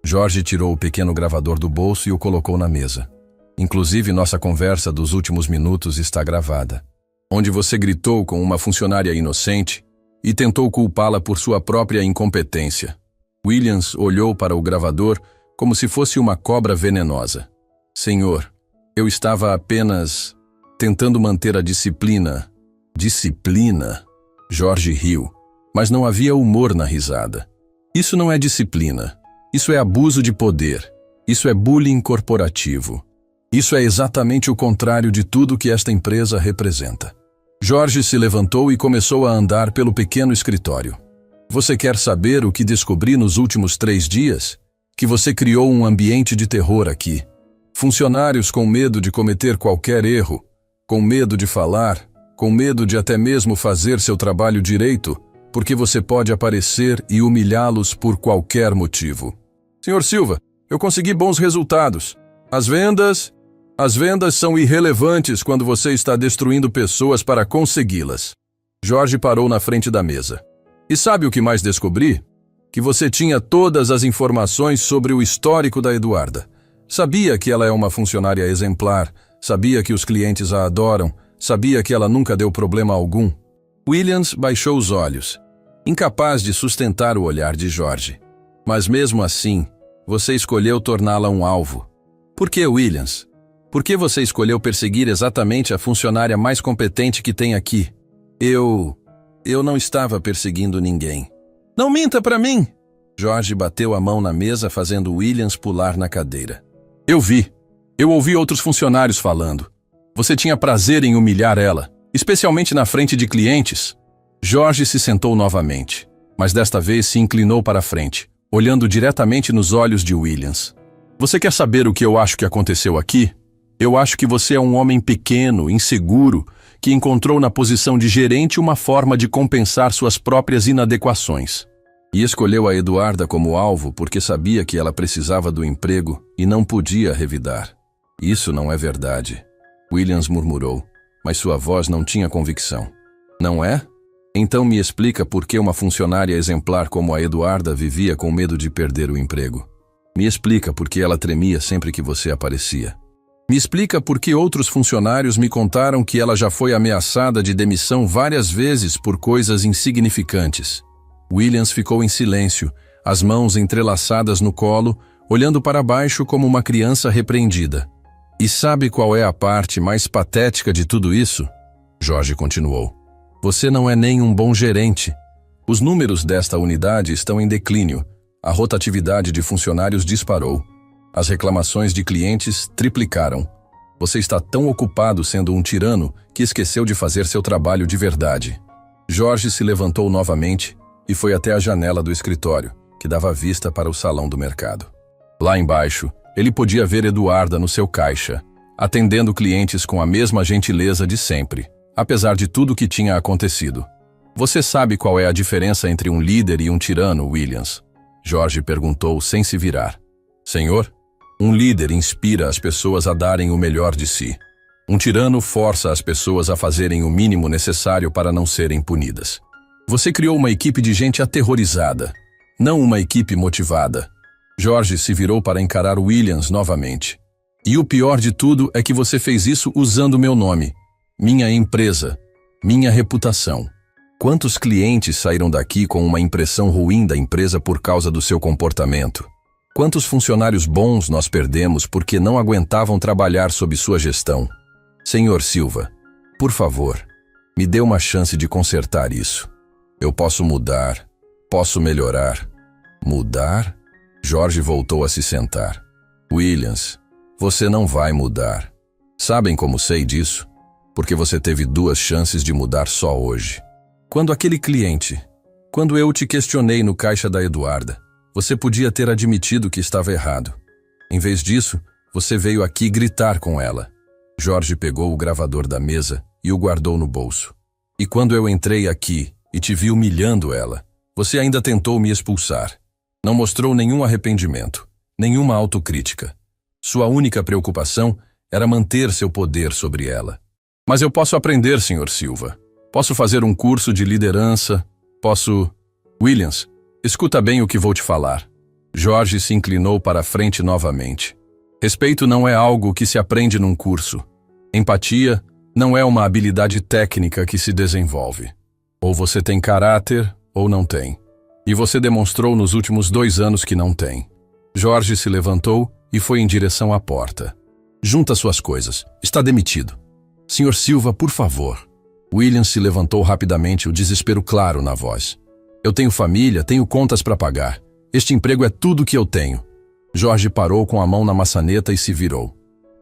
Jorge tirou o pequeno gravador do bolso e o colocou na mesa. Inclusive, nossa conversa dos últimos minutos está gravada, onde você gritou com uma funcionária inocente e tentou culpá-la por sua própria incompetência. Williams olhou para o gravador como se fosse uma cobra venenosa. Senhor, eu estava apenas tentando manter a disciplina. Disciplina? Jorge riu, mas não havia humor na risada. Isso não é disciplina. Isso é abuso de poder. Isso é bullying corporativo. Isso é exatamente o contrário de tudo que esta empresa representa. Jorge se levantou e começou a andar pelo pequeno escritório. Você quer saber o que descobri nos últimos 3 dias? Que você criou um ambiente de terror aqui. Funcionários com medo de cometer qualquer erro, com medo de falar, com medo de até mesmo fazer seu trabalho direito, porque você pode aparecer e humilhá-los por qualquer motivo. Senhor Silva, eu consegui bons resultados. As vendas são irrelevantes quando você está destruindo pessoas para consegui-las. Jorge parou na frente da mesa. E sabe o que mais descobri? Que você tinha todas as informações sobre o histórico da Eduarda. Sabia que ela é uma funcionária exemplar, sabia que os clientes a adoram, sabia que ela nunca deu problema algum. Williams baixou os olhos, incapaz de sustentar o olhar de Jorge. Mas mesmo assim, você escolheu torná-la um alvo. Por que, Williams? Por que você escolheu perseguir exatamente a funcionária mais competente que tem aqui? Eu não estava perseguindo ninguém. Não minta para mim! Jorge bateu a mão na mesa, fazendo Williams pular na cadeira. Eu vi. Eu ouvi outros funcionários falando. Você tinha prazer em humilhar ela, especialmente na frente de clientes. Jorge se sentou novamente, mas desta vez se inclinou para a frente, olhando diretamente nos olhos de Williams. Você quer saber o que eu acho que aconteceu aqui? Eu acho que você é um homem pequeno, inseguro, que encontrou na posição de gerente uma forma de compensar suas próprias inadequações. E escolheu a Eduarda como alvo porque sabia que ela precisava do emprego e não podia revidar. Isso não é verdade, Williams murmurou, mas sua voz não tinha convicção. Não é? Então me explica por que uma funcionária exemplar como a Eduarda vivia com medo de perder o emprego. Me explica por que ela tremia sempre que você aparecia. Me explica por que outros funcionários me contaram que ela já foi ameaçada de demissão várias vezes por coisas insignificantes. Williams ficou em silêncio, as mãos entrelaçadas no colo, olhando para baixo como uma criança repreendida. E sabe qual é a parte mais patética de tudo isso? Jorge continuou. Você não é nem um bom gerente. Os números desta unidade estão em declínio. A rotatividade de funcionários disparou. As reclamações de clientes triplicaram. Você está tão ocupado sendo um tirano que esqueceu de fazer seu trabalho de verdade. Jorge se levantou novamente e foi até a janela do escritório, que dava vista para o salão do mercado. Lá embaixo, ele podia ver Eduarda no seu caixa, atendendo clientes com a mesma gentileza de sempre, apesar de tudo o que tinha acontecido. Você sabe qual é a diferença entre um líder e um tirano, Williams? Jorge perguntou sem se virar. Senhor, um líder inspira as pessoas a darem o melhor de si. Um tirano força as pessoas a fazerem o mínimo necessário para não serem punidas. Você criou uma equipe de gente aterrorizada, não uma equipe motivada. Jorge se virou para encarar Williams novamente. E o pior de tudo é que você fez isso usando meu nome, minha empresa, minha reputação. Quantos clientes saíram daqui com uma impressão ruim da empresa por causa do seu comportamento? Quantos funcionários bons nós perdemos porque não aguentavam trabalhar sob sua gestão? Senhor Silva, por favor, me dê uma chance de consertar isso. Eu posso mudar, posso melhorar. Mudar? Jorge voltou a se sentar. Williams, você não vai mudar. Sabem como sei disso? Porque você teve 2 chances de mudar só hoje. Quando eu te questionei no caixa da Eduarda, você podia ter admitido que estava errado. Em vez disso, você veio aqui gritar com ela. Jorge pegou o gravador da mesa e o guardou no bolso. E quando eu entrei aqui e te vi humilhando ela, você ainda tentou me expulsar. Não mostrou nenhum arrependimento, nenhuma autocrítica. Sua única preocupação era manter seu poder sobre ela. Mas eu posso aprender, Sr. Silva. Posso fazer um curso de liderança, posso... Williams, escuta bem o que vou te falar. Jorge se inclinou para a frente novamente. Respeito não é algo que se aprende num curso. Empatia não é uma habilidade técnica que se desenvolve. Ou você tem caráter, ou não tem. E você demonstrou nos últimos 2 anos que não tem. Jorge se levantou e foi em direção à porta. Junta suas coisas. Está demitido. Sr. Silva, por favor. Williams se levantou rapidamente, o desespero claro na voz. Eu tenho família, tenho contas para pagar. Este emprego é tudo que eu tenho. Jorge parou com a mão na maçaneta e se virou.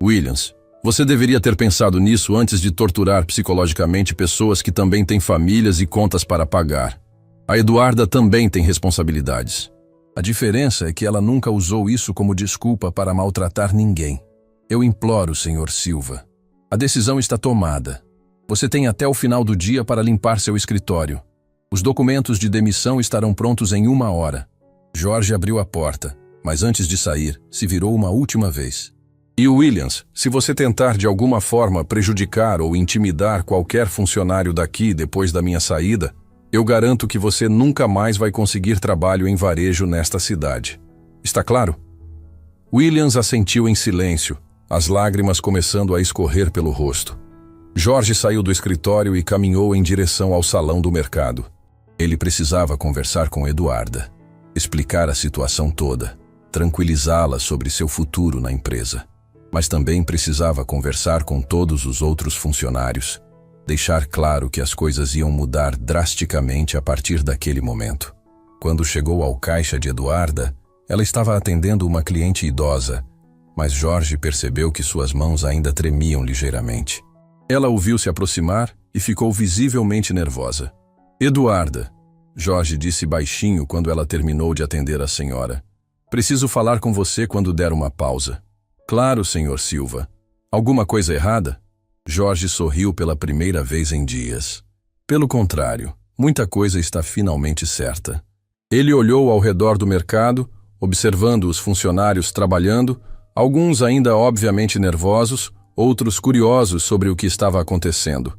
Williams, você deveria ter pensado nisso antes de torturar psicologicamente pessoas que também têm famílias e contas para pagar. A Eduarda também tem responsabilidades. A diferença é que ela nunca usou isso como desculpa para maltratar ninguém. Eu imploro, Sr. Silva. A decisão está tomada. Você tem até o final do dia para limpar seu escritório. Os documentos de demissão estarão prontos em 1 hora. Jorge abriu a porta, mas antes de sair, se virou uma última vez. E Williams, se você tentar de alguma forma prejudicar ou intimidar qualquer funcionário daqui depois da minha saída, eu garanto que você nunca mais vai conseguir trabalho em varejo nesta cidade. Está claro? Williams assentiu em silêncio, as lágrimas começando a escorrer pelo rosto. Jorge saiu do escritório e caminhou em direção ao salão do mercado. Ele precisava conversar com Eduarda, explicar a situação toda, tranquilizá-la sobre seu futuro na empresa. Mas também precisava conversar com todos os outros funcionários, deixar claro que as coisas iam mudar drasticamente a partir daquele momento. Quando chegou ao caixa de Eduarda, ela estava atendendo uma cliente idosa, mas Jorge percebeu que suas mãos ainda tremiam ligeiramente. Ela o viu se aproximar e ficou visivelmente nervosa. Eduarda, Jorge disse baixinho quando ela terminou de atender a senhora. Preciso falar com você quando der uma pausa. Claro, Sr. Silva. Alguma coisa errada? Jorge sorriu pela primeira vez em dias. Pelo contrário, muita coisa está finalmente certa. Ele olhou ao redor do mercado, observando os funcionários trabalhando, alguns ainda obviamente nervosos, outros curiosos sobre o que estava acontecendo.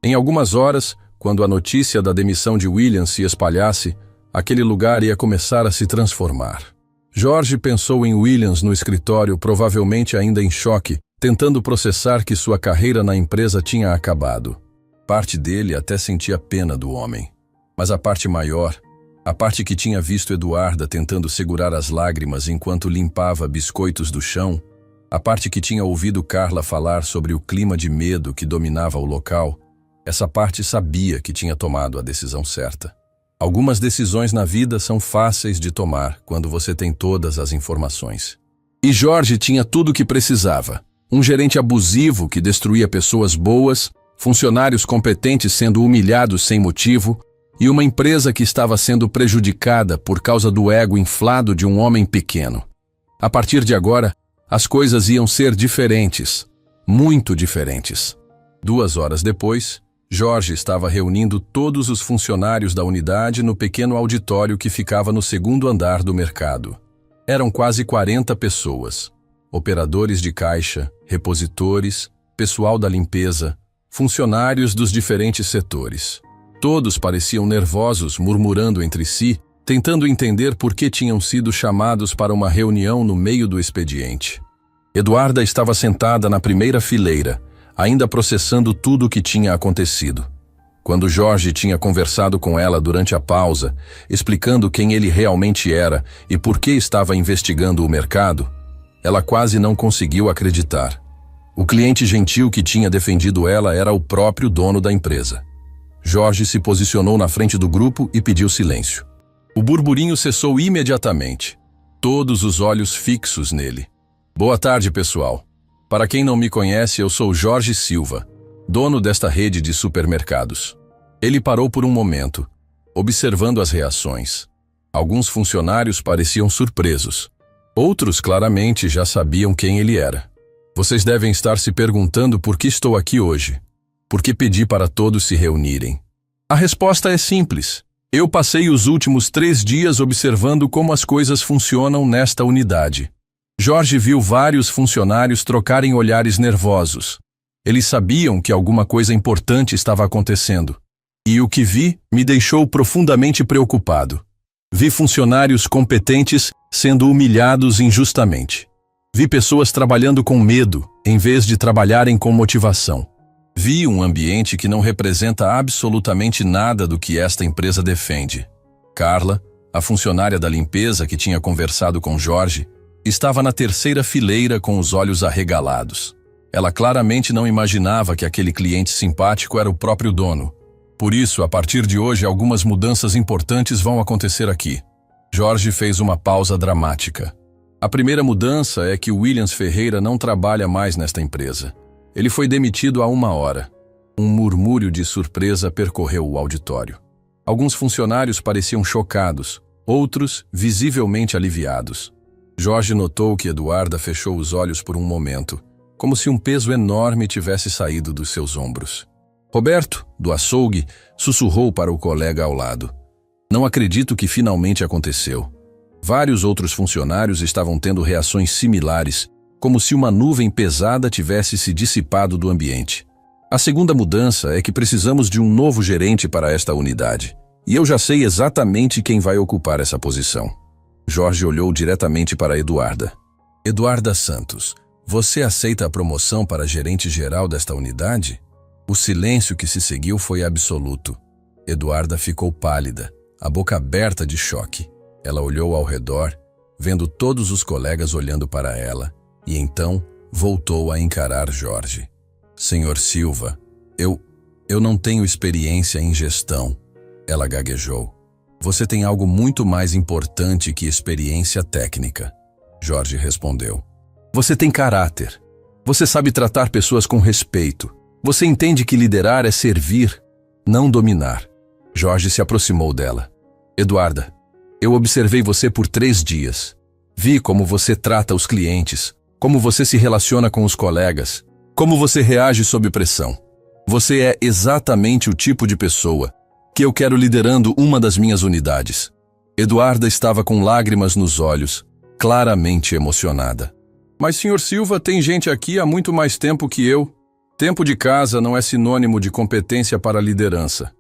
Em algumas horas, quando a notícia da demissão de Williams se espalhasse, aquele lugar ia começar a se transformar. Jorge pensou em Williams no escritório, provavelmente ainda em choque, tentando processar que sua carreira na empresa tinha acabado. Parte dele até sentia pena do homem. Mas a parte maior, a parte que tinha visto Eduarda tentando segurar as lágrimas enquanto limpava biscoitos do chão, a parte que tinha ouvido Carla falar sobre o clima de medo que dominava o local, essa parte sabia que tinha tomado a decisão certa. Algumas decisões na vida são fáceis de tomar quando você tem todas as informações. E Jorge tinha tudo o que precisava. Um gerente abusivo que destruía pessoas boas, funcionários competentes sendo humilhados sem motivo, e uma empresa que estava sendo prejudicada por causa do ego inflado de um homem pequeno. A partir de agora, as coisas iam ser diferentes, muito diferentes. 2 horas depois, Jorge estava reunindo todos os funcionários da unidade no pequeno auditório que ficava no 2º andar do mercado. Eram quase 40 pessoas. Operadores de caixa, repositores, pessoal da limpeza, funcionários dos diferentes setores. Todos pareciam nervosos, murmurando entre si, tentando entender por que tinham sido chamados para uma reunião no meio do expediente. Eduarda estava sentada na primeira fileira, ainda processando tudo o que tinha acontecido. Quando Jorge tinha conversado com ela durante a pausa, explicando quem ele realmente era e por que estava investigando o mercado, ela quase não conseguiu acreditar. O cliente gentil que tinha defendido ela era o próprio dono da empresa. Jorge se posicionou na frente do grupo e pediu silêncio. O burburinho cessou imediatamente, todos os olhos fixos nele. Boa tarde, pessoal. Para quem não me conhece, eu sou Jorge Silva, dono desta rede de supermercados. Ele parou por um momento, observando as reações. Alguns funcionários pareciam surpresos. Outros claramente já sabiam quem ele era. Vocês devem estar se perguntando por que estou aqui hoje. Por que pedi para todos se reunirem? A resposta é simples. Eu passei os últimos 3 dias observando como as coisas funcionam nesta unidade. Jorge viu vários funcionários trocarem olhares nervosos. Eles sabiam que alguma coisa importante estava acontecendo. E o que vi me deixou profundamente preocupado. Vi funcionários competentes sendo humilhados injustamente. Vi pessoas trabalhando com medo, em vez de trabalharem com motivação. Vi um ambiente que não representa absolutamente nada do que esta empresa defende. Carla, a funcionária da limpeza que tinha conversado com Jorge, estava na 3ª fileira com os olhos arregalados. Ela claramente não imaginava que aquele cliente simpático era o próprio dono. Por isso, a partir de hoje, algumas mudanças importantes vão acontecer aqui. Jorge fez uma pausa dramática. A primeira mudança é que Williams Ferreira não trabalha mais nesta empresa. Ele foi demitido há 1 hora. Um murmúrio de surpresa percorreu o auditório. Alguns funcionários pareciam chocados, outros visivelmente aliviados. Jorge notou que Eduarda fechou os olhos por um momento, como se um peso enorme tivesse saído dos seus ombros. Roberto, do açougue, sussurrou para o colega ao lado. Não acredito que finalmente aconteceu. Vários outros funcionários estavam tendo reações similares, como se uma nuvem pesada tivesse se dissipado do ambiente. A segunda mudança é que precisamos de um novo gerente para esta unidade, e eu já sei exatamente quem vai ocupar essa posição. Jorge olhou diretamente para Eduarda. Eduarda Santos, você aceita a promoção para gerente geral desta unidade? O silêncio que se seguiu foi absoluto. Eduarda ficou pálida, a boca aberta de choque. Ela olhou ao redor, vendo todos os colegas olhando para ela, e então voltou a encarar Jorge. Senhor Silva, eu não tenho experiência em gestão, ela gaguejou. Você tem algo muito mais importante que experiência técnica, Jorge respondeu. Você tem caráter. Você sabe tratar pessoas com respeito. Você entende que liderar é servir, não dominar. Jorge se aproximou dela. Eduarda, eu observei você por 3 dias. Vi como você trata os clientes, como você se relaciona com os colegas, como você reage sob pressão. Você é exatamente o tipo de pessoa que eu quero liderando uma das minhas unidades. Eduarda estava com lágrimas nos olhos, claramente emocionada. Mas, Sr. Silva, tem gente aqui há muito mais tempo que eu. Tempo de casa não é sinônimo de competência para liderança,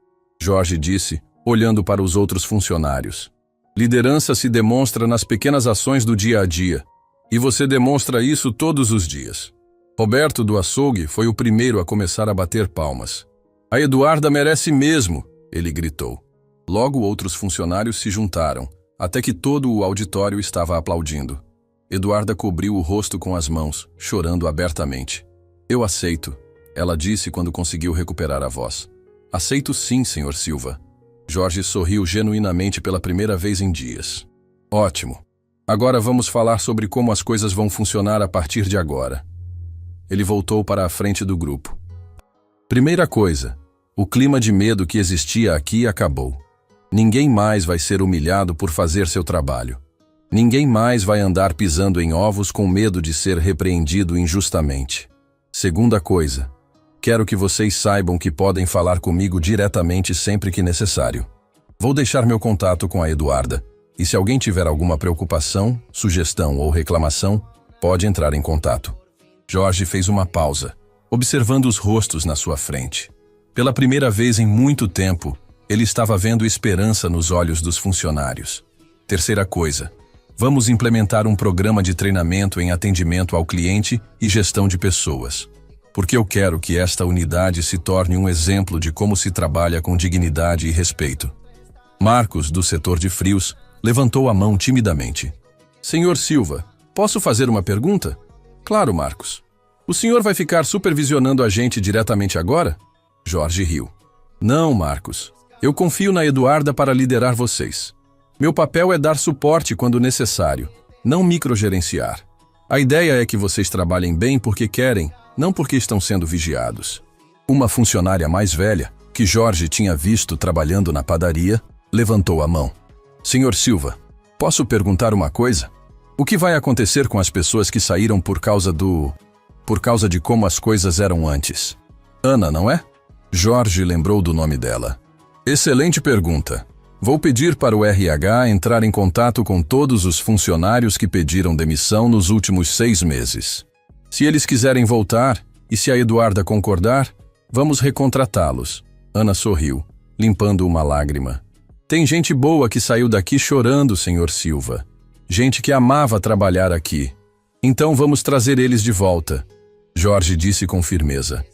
Jorge disse, olhando para os outros funcionários. Liderança se demonstra nas pequenas ações do dia a dia, e você demonstra isso todos os dias. Roberto do açougue foi o primeiro a começar a bater palmas. A Eduarda merece mesmo, ele gritou. Logo outros funcionários se juntaram, até que todo o auditório estava aplaudindo. Eduarda cobriu o rosto com as mãos, chorando abertamente. Eu aceito, ela disse quando conseguiu recuperar a voz. Aceito sim, Sr. Silva. Jorge sorriu genuinamente pela primeira vez em dias. Ótimo. Agora vamos falar sobre como as coisas vão funcionar a partir de agora. Ele voltou para a frente do grupo. Primeira coisa, o clima de medo que existia aqui acabou. Ninguém mais vai ser humilhado por fazer seu trabalho. Ninguém mais vai andar pisando em ovos com medo de ser repreendido injustamente. Segunda coisa, quero que vocês saibam que podem falar comigo diretamente sempre que necessário. Vou deixar meu contato com a Eduarda, e se alguém tiver alguma preocupação, sugestão ou reclamação, pode entrar em contato. Jorge fez uma pausa, observando os rostos na sua frente. Pela primeira vez em muito tempo, ele estava vendo esperança nos olhos dos funcionários. Terceira coisa, vamos implementar um programa de treinamento em atendimento ao cliente e gestão de pessoas. Porque eu quero que esta unidade se torne um exemplo de como se trabalha com dignidade e respeito. Marcos, do setor de frios, levantou a mão timidamente. Senhor Silva, posso fazer uma pergunta? Claro, Marcos. O senhor vai ficar supervisionando a gente diretamente agora? Jorge riu. Não, Marcos. Eu confio na Eduarda para liderar vocês. Meu papel é dar suporte quando necessário, não microgerenciar. A ideia é que vocês trabalhem bem porque querem, não porque estão sendo vigiados. Uma funcionária mais velha, que Jorge tinha visto trabalhando na padaria, levantou a mão. Senhor Silva, posso perguntar uma coisa? O que vai acontecer com as pessoas que saíram por causa de como as coisas eram antes? Ana, não é? Jorge lembrou do nome dela. Excelente pergunta. Vou pedir para o RH entrar em contato com todos os funcionários que pediram demissão nos últimos 6 meses. Se eles quiserem voltar, e se a Eduarda concordar, vamos recontratá-los. Ana sorriu, limpando uma lágrima. Tem gente boa que saiu daqui chorando, Sr. Silva. Gente que amava trabalhar aqui. Então vamos trazer eles de volta. Jorge disse com firmeza.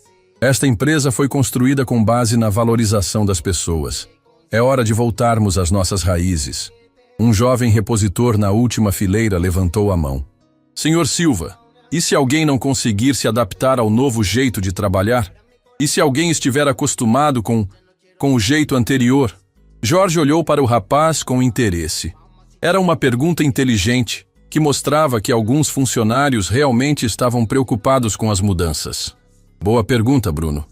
Esta empresa foi construída com base na valorização das pessoas. É hora de voltarmos às nossas raízes. Um jovem repositor na última fileira levantou a mão. Senhor Silva, e se alguém não conseguir se adaptar ao novo jeito de trabalhar? E se alguém estiver acostumado com o jeito anterior? Jorge olhou para o rapaz com interesse. Era uma pergunta inteligente, que mostrava que alguns funcionários realmente estavam preocupados com as mudanças. Boa pergunta, Bruno.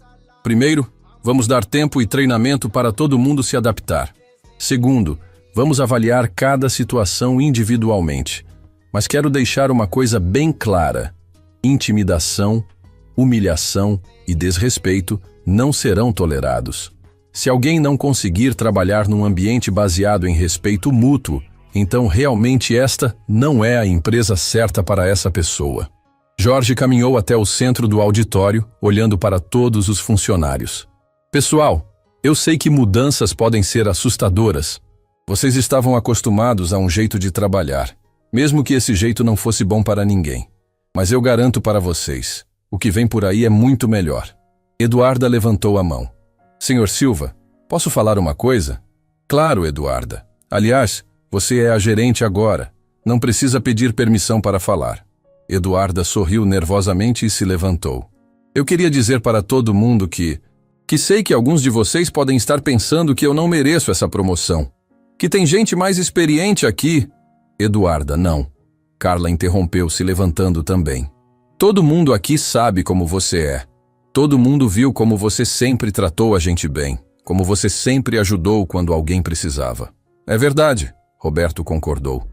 Primeiro, vamos dar tempo e treinamento para todo mundo se adaptar. Segundo, vamos avaliar cada situação individualmente. Mas quero deixar uma coisa bem clara. Intimidação, humilhação e desrespeito não serão tolerados. Se alguém não conseguir trabalhar num ambiente baseado em respeito mútuo, então realmente esta não é a empresa certa para essa pessoa. Jorge caminhou até o centro do auditório, olhando para todos os funcionários. Pessoal, eu sei que mudanças podem ser assustadoras. Vocês estavam acostumados a um jeito de trabalhar, mesmo que esse jeito não fosse bom para ninguém. Mas eu garanto para vocês, o que vem por aí é muito melhor. Eduarda levantou a mão. Senhor Silva, posso falar uma coisa? Claro, Eduarda. Aliás, você é a gerente agora. Não precisa pedir permissão para falar. Eduarda sorriu nervosamente e se levantou. Eu queria dizer para todo mundo que sei que alguns de vocês podem estar pensando que eu não mereço essa promoção. Que tem gente mais experiente aqui. Eduarda, não. Carla interrompeu, se levantando também. Todo mundo aqui sabe como você é. Todo mundo viu como você sempre tratou a gente bem, como você sempre ajudou quando alguém precisava. É verdade, Roberto concordou.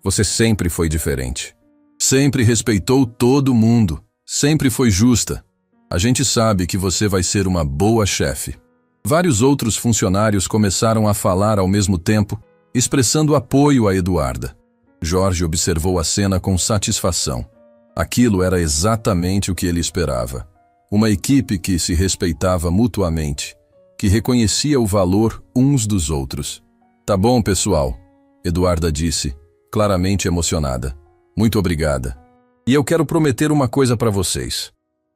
Você sempre foi diferente. Sempre respeitou todo mundo. Sempre foi justa. A gente sabe que você vai ser uma boa chefe. Vários outros funcionários começaram a falar ao mesmo tempo, expressando apoio a Eduarda. Jorge observou a cena com satisfação. Aquilo era exatamente o que ele esperava. Uma equipe que se respeitava mutuamente, que reconhecia o valor uns dos outros. Tá bom, pessoal, Eduarda disse, claramente emocionada. Muito obrigada. E eu quero prometer uma coisa para vocês.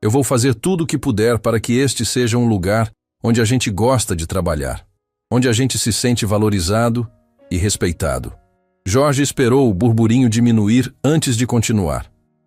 Eu vou fazer tudo o que puder para que este seja um lugar onde a gente gosta de trabalhar, onde a gente se sente valorizado e respeitado. Jorge esperou o burburinho diminuir antes de continuar.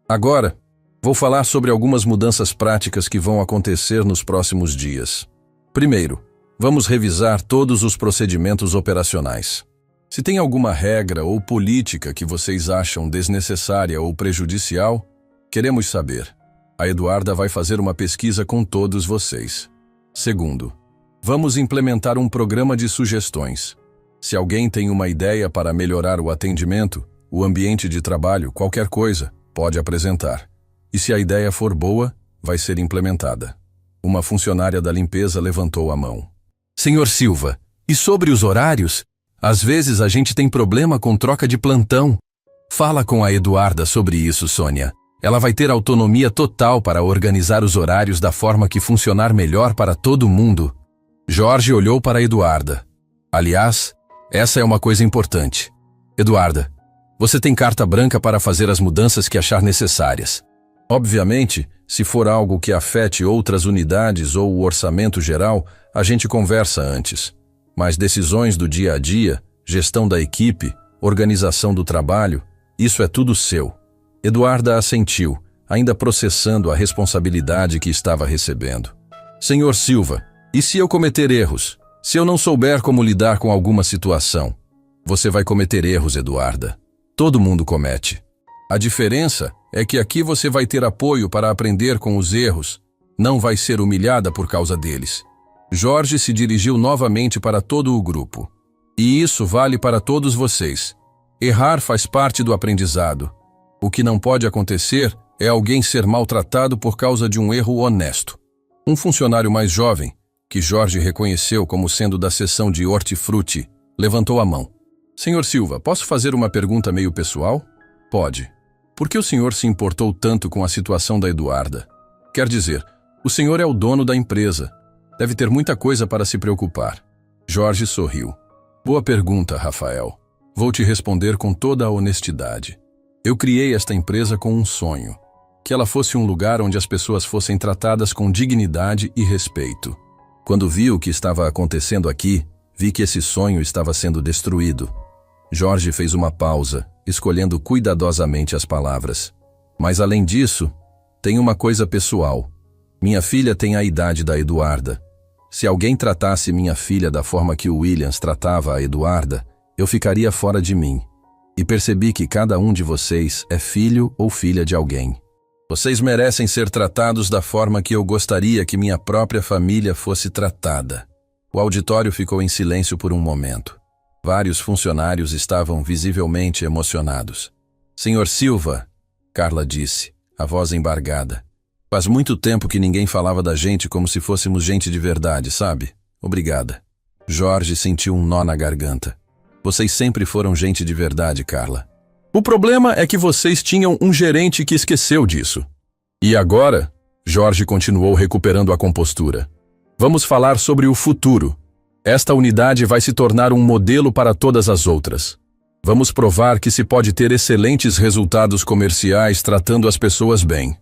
Agora, vou falar sobre algumas mudanças práticas que vão acontecer nos próximos dias. Primeiro, vamos revisar todos os procedimentos operacionais. Se tem alguma regra ou política que vocês acham desnecessária ou prejudicial, queremos saber. A Eduarda vai fazer uma pesquisa com todos vocês. Segundo, vamos implementar um programa de sugestões. Se alguém tem uma ideia para melhorar o atendimento, o ambiente de trabalho, qualquer coisa, pode apresentar. E se a ideia for boa, vai ser implementada. Uma funcionária da limpeza levantou a mão. Senhor Silva, e sobre os horários? Às vezes a gente tem problema com troca de plantão. Fala com a Eduarda sobre isso, Sônia. Ela vai ter autonomia total para organizar os horários da forma que funcionar melhor para todo mundo. Jorge olhou para a Eduarda. Aliás, essa é uma coisa importante. Eduarda, você tem carta branca para fazer as mudanças que achar necessárias. Obviamente, se for algo que afete outras unidades ou o orçamento geral, a gente conversa antes. Mas decisões do dia a dia, gestão da equipe, organização do trabalho, isso é tudo seu. Eduarda assentiu, ainda processando a responsabilidade que estava recebendo. Senhor Silva, e se eu cometer erros? Se eu não souber como lidar com alguma situação? Você vai cometer erros, Eduarda. Todo mundo comete. A diferença é que aqui você vai ter apoio para aprender com os erros, não vai ser humilhada por causa deles. Jorge se dirigiu novamente para todo o grupo. E isso vale para todos vocês. Errar faz parte do aprendizado. O que não pode acontecer é alguém ser maltratado por causa de um erro honesto. Um funcionário mais jovem, que Jorge reconheceu como sendo da seção de hortifruti, levantou a mão. Senhor Silva, posso fazer uma pergunta meio pessoal? Pode. Por que o senhor se importou tanto com a situação da Eduarda? Quer dizer, o senhor é o dono da empresa. Deve ter muita coisa para se preocupar. Jorge sorriu. Boa pergunta, Rafael. Vou te responder com toda a honestidade. Eu criei esta empresa com um sonho. Que ela fosse um lugar onde as pessoas fossem tratadas com dignidade e respeito. Quando vi o que estava acontecendo aqui, vi que esse sonho estava sendo destruído. Jorge fez uma pausa, escolhendo cuidadosamente as palavras. Mas além disso, tem uma coisa pessoal. Minha filha tem a idade da Eduarda. Se alguém tratasse minha filha da forma que o Williams tratava a Eduarda, eu ficaria fora de mim. E percebi que cada um de vocês é filho ou filha de alguém. Vocês merecem ser tratados da forma que eu gostaria que minha própria família fosse tratada. O auditório ficou em silêncio por um momento. Vários funcionários estavam visivelmente emocionados. Senhor Silva, Carla disse, a voz embargada. Faz muito tempo que ninguém falava da gente como se fôssemos gente de verdade, sabe? Obrigada. Jorge sentiu um nó na garganta. Vocês sempre foram gente de verdade, Carla. O problema é que vocês tinham um gerente que esqueceu disso. E agora, Jorge continuou recuperando a compostura. Vamos falar sobre o futuro. Esta unidade vai se tornar um modelo para todas as outras. Vamos provar que se pode ter excelentes resultados comerciais tratando as pessoas bem.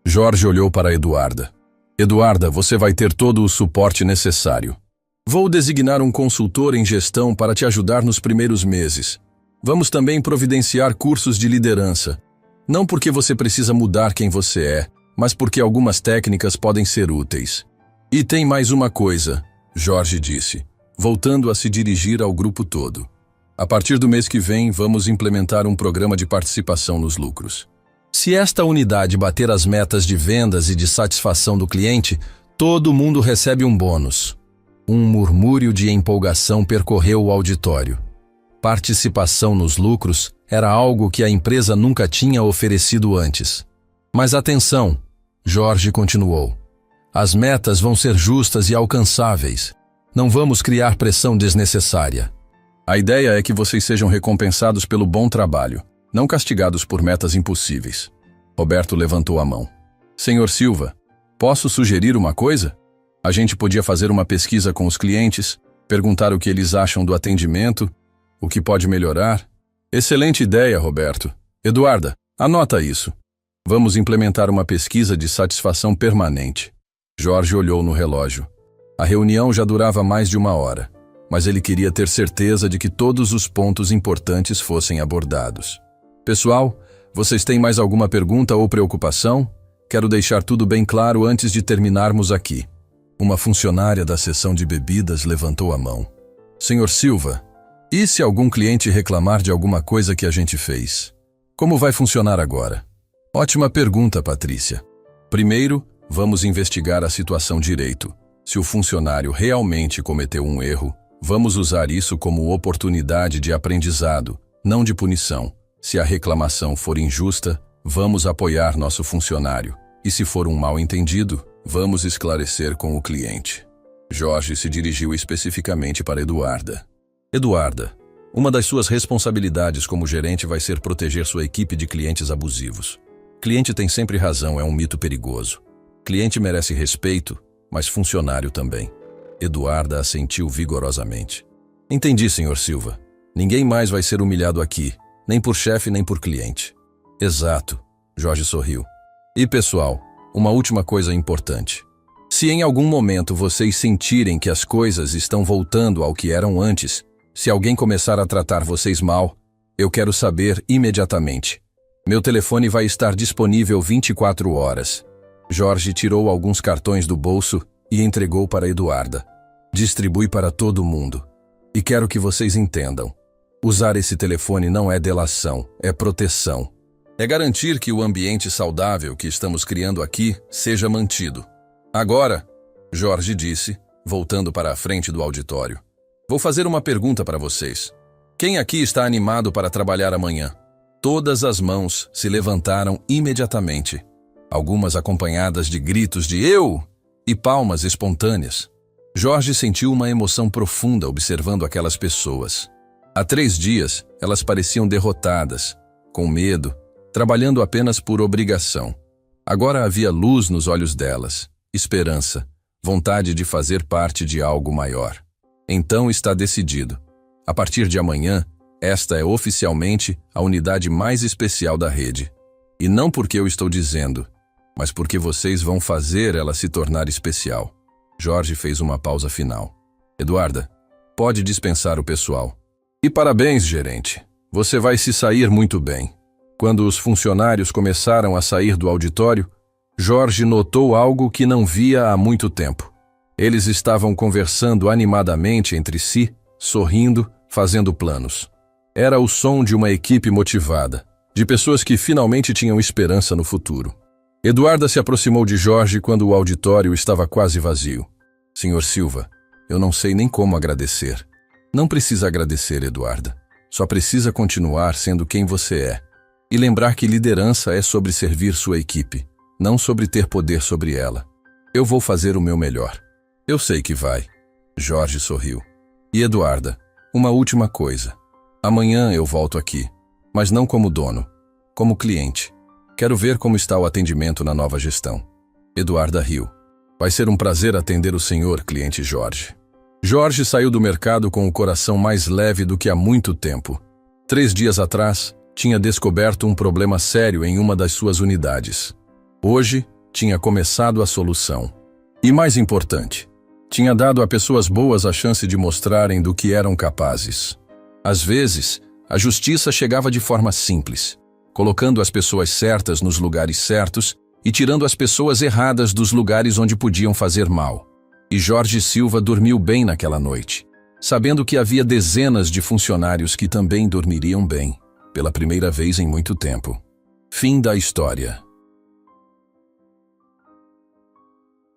Jorge olhou para Eduarda. Eduarda, você vai ter todo o suporte necessário. Vou designar um consultor em gestão para te ajudar nos primeiros meses. Vamos também providenciar cursos de liderança. Não porque você precisa mudar quem você é, mas porque algumas técnicas podem ser úteis. E tem mais uma coisa, Jorge disse, voltando a se dirigir ao grupo todo. A partir do mês que vem, vamos implementar um programa de participação nos lucros. Se esta unidade bater as metas de vendas e de satisfação do cliente, todo mundo recebe um bônus. Um murmúrio de empolgação percorreu o auditório. Participação nos lucros era algo que a empresa nunca tinha oferecido antes. Mas atenção, Jorge continuou. As metas vão ser justas e alcançáveis. Não vamos criar pressão desnecessária. A ideia é que vocês sejam recompensados pelo bom trabalho, não castigados por metas impossíveis. Roberto levantou a mão. Senhor Silva, posso sugerir uma coisa? A gente podia fazer uma pesquisa com os clientes, perguntar o que eles acham do atendimento, o que pode melhorar. Excelente ideia, Roberto. Eduarda, anota isso. Vamos implementar uma pesquisa de satisfação permanente. Jorge olhou no relógio. A reunião já durava mais de 1 hora, mas ele queria ter certeza de que todos os pontos importantes fossem abordados. Pessoal, vocês têm mais alguma pergunta ou preocupação? Quero deixar tudo bem claro antes de terminarmos aqui. Uma funcionária da seção de bebidas levantou a mão. Senhor Silva, e se algum cliente reclamar de alguma coisa que a gente fez? Como vai funcionar agora? Ótima pergunta, Patrícia. Primeiro, vamos investigar a situação direito. Se o funcionário realmente cometeu um erro, vamos usar isso como oportunidade de aprendizado, não de punição. Se a reclamação for injusta, vamos apoiar nosso funcionário. E se for um mal-entendido, vamos esclarecer com o cliente. Jorge se dirigiu especificamente para Eduarda. Eduarda, uma das suas responsabilidades como gerente vai ser proteger sua equipe de clientes abusivos. Cliente tem sempre razão, é um mito perigoso. Cliente merece respeito, mas funcionário também. Eduarda assentiu vigorosamente. Entendi, senhor Silva. Ninguém mais vai ser humilhado aqui, nem por chefe nem por cliente. Exato, Jorge sorriu. E pessoal, uma última coisa importante. Se em algum momento vocês sentirem que as coisas estão voltando ao que eram antes, se alguém começar a tratar vocês mal, eu quero saber imediatamente. Meu telefone vai estar disponível 24 horas. Jorge tirou alguns cartões do bolso e entregou para Eduarda. Distribui para todo mundo. E quero que vocês entendam. Usar esse telefone não é delação, é proteção. É garantir que o ambiente saudável que estamos criando aqui seja mantido. Agora, Jorge disse, voltando para a frente do auditório, vou fazer uma pergunta para vocês. Quem aqui está animado para trabalhar amanhã? Todas as mãos se levantaram imediatamente, algumas acompanhadas de gritos de "eu" e palmas espontâneas. Jorge sentiu uma emoção profunda observando aquelas pessoas. Há 3 dias, elas pareciam derrotadas, com medo, trabalhando apenas por obrigação. Agora havia luz nos olhos delas, esperança, vontade de fazer parte de algo maior. Então está decidido. A partir de amanhã, esta é oficialmente a unidade mais especial da rede. E não porque eu estou dizendo, mas porque vocês vão fazer ela se tornar especial. Jorge fez uma pausa final. Eduarda, pode dispensar o pessoal. E parabéns, gerente. Você vai se sair muito bem. Quando os funcionários começaram a sair do auditório, Jorge notou algo que não via há muito tempo. Eles estavam conversando animadamente entre si, sorrindo, fazendo planos. Era o som de uma equipe motivada, de pessoas que finalmente tinham esperança no futuro. Eduarda se aproximou de Jorge quando o auditório estava quase vazio. Senhor Silva, eu não sei nem como agradecer. Não precisa agradecer, Eduarda. Só precisa continuar sendo quem você é. E lembrar que liderança é sobre servir sua equipe, não sobre ter poder sobre ela. Eu vou fazer o meu melhor. Eu sei que vai. Jorge sorriu. E Eduarda, uma última coisa. Amanhã eu volto aqui, mas não como dono, como cliente. Quero ver como está o atendimento na nova gestão. Eduarda riu. Vai ser um prazer atender o senhor, cliente Jorge. Jorge saiu do mercado com o coração mais leve do que há muito tempo. 3 dias atrás, tinha descoberto um problema sério em uma das suas unidades. Hoje, tinha começado a solução. E mais importante, tinha dado a pessoas boas a chance de mostrarem do que eram capazes. Às vezes, a justiça chegava de forma simples, colocando as pessoas certas nos lugares certos e tirando as pessoas erradas dos lugares onde podiam fazer mal. E Jorge Silva dormiu bem naquela noite, sabendo que havia dezenas de funcionários que também dormiriam bem, pela primeira vez em muito tempo. Fim da história.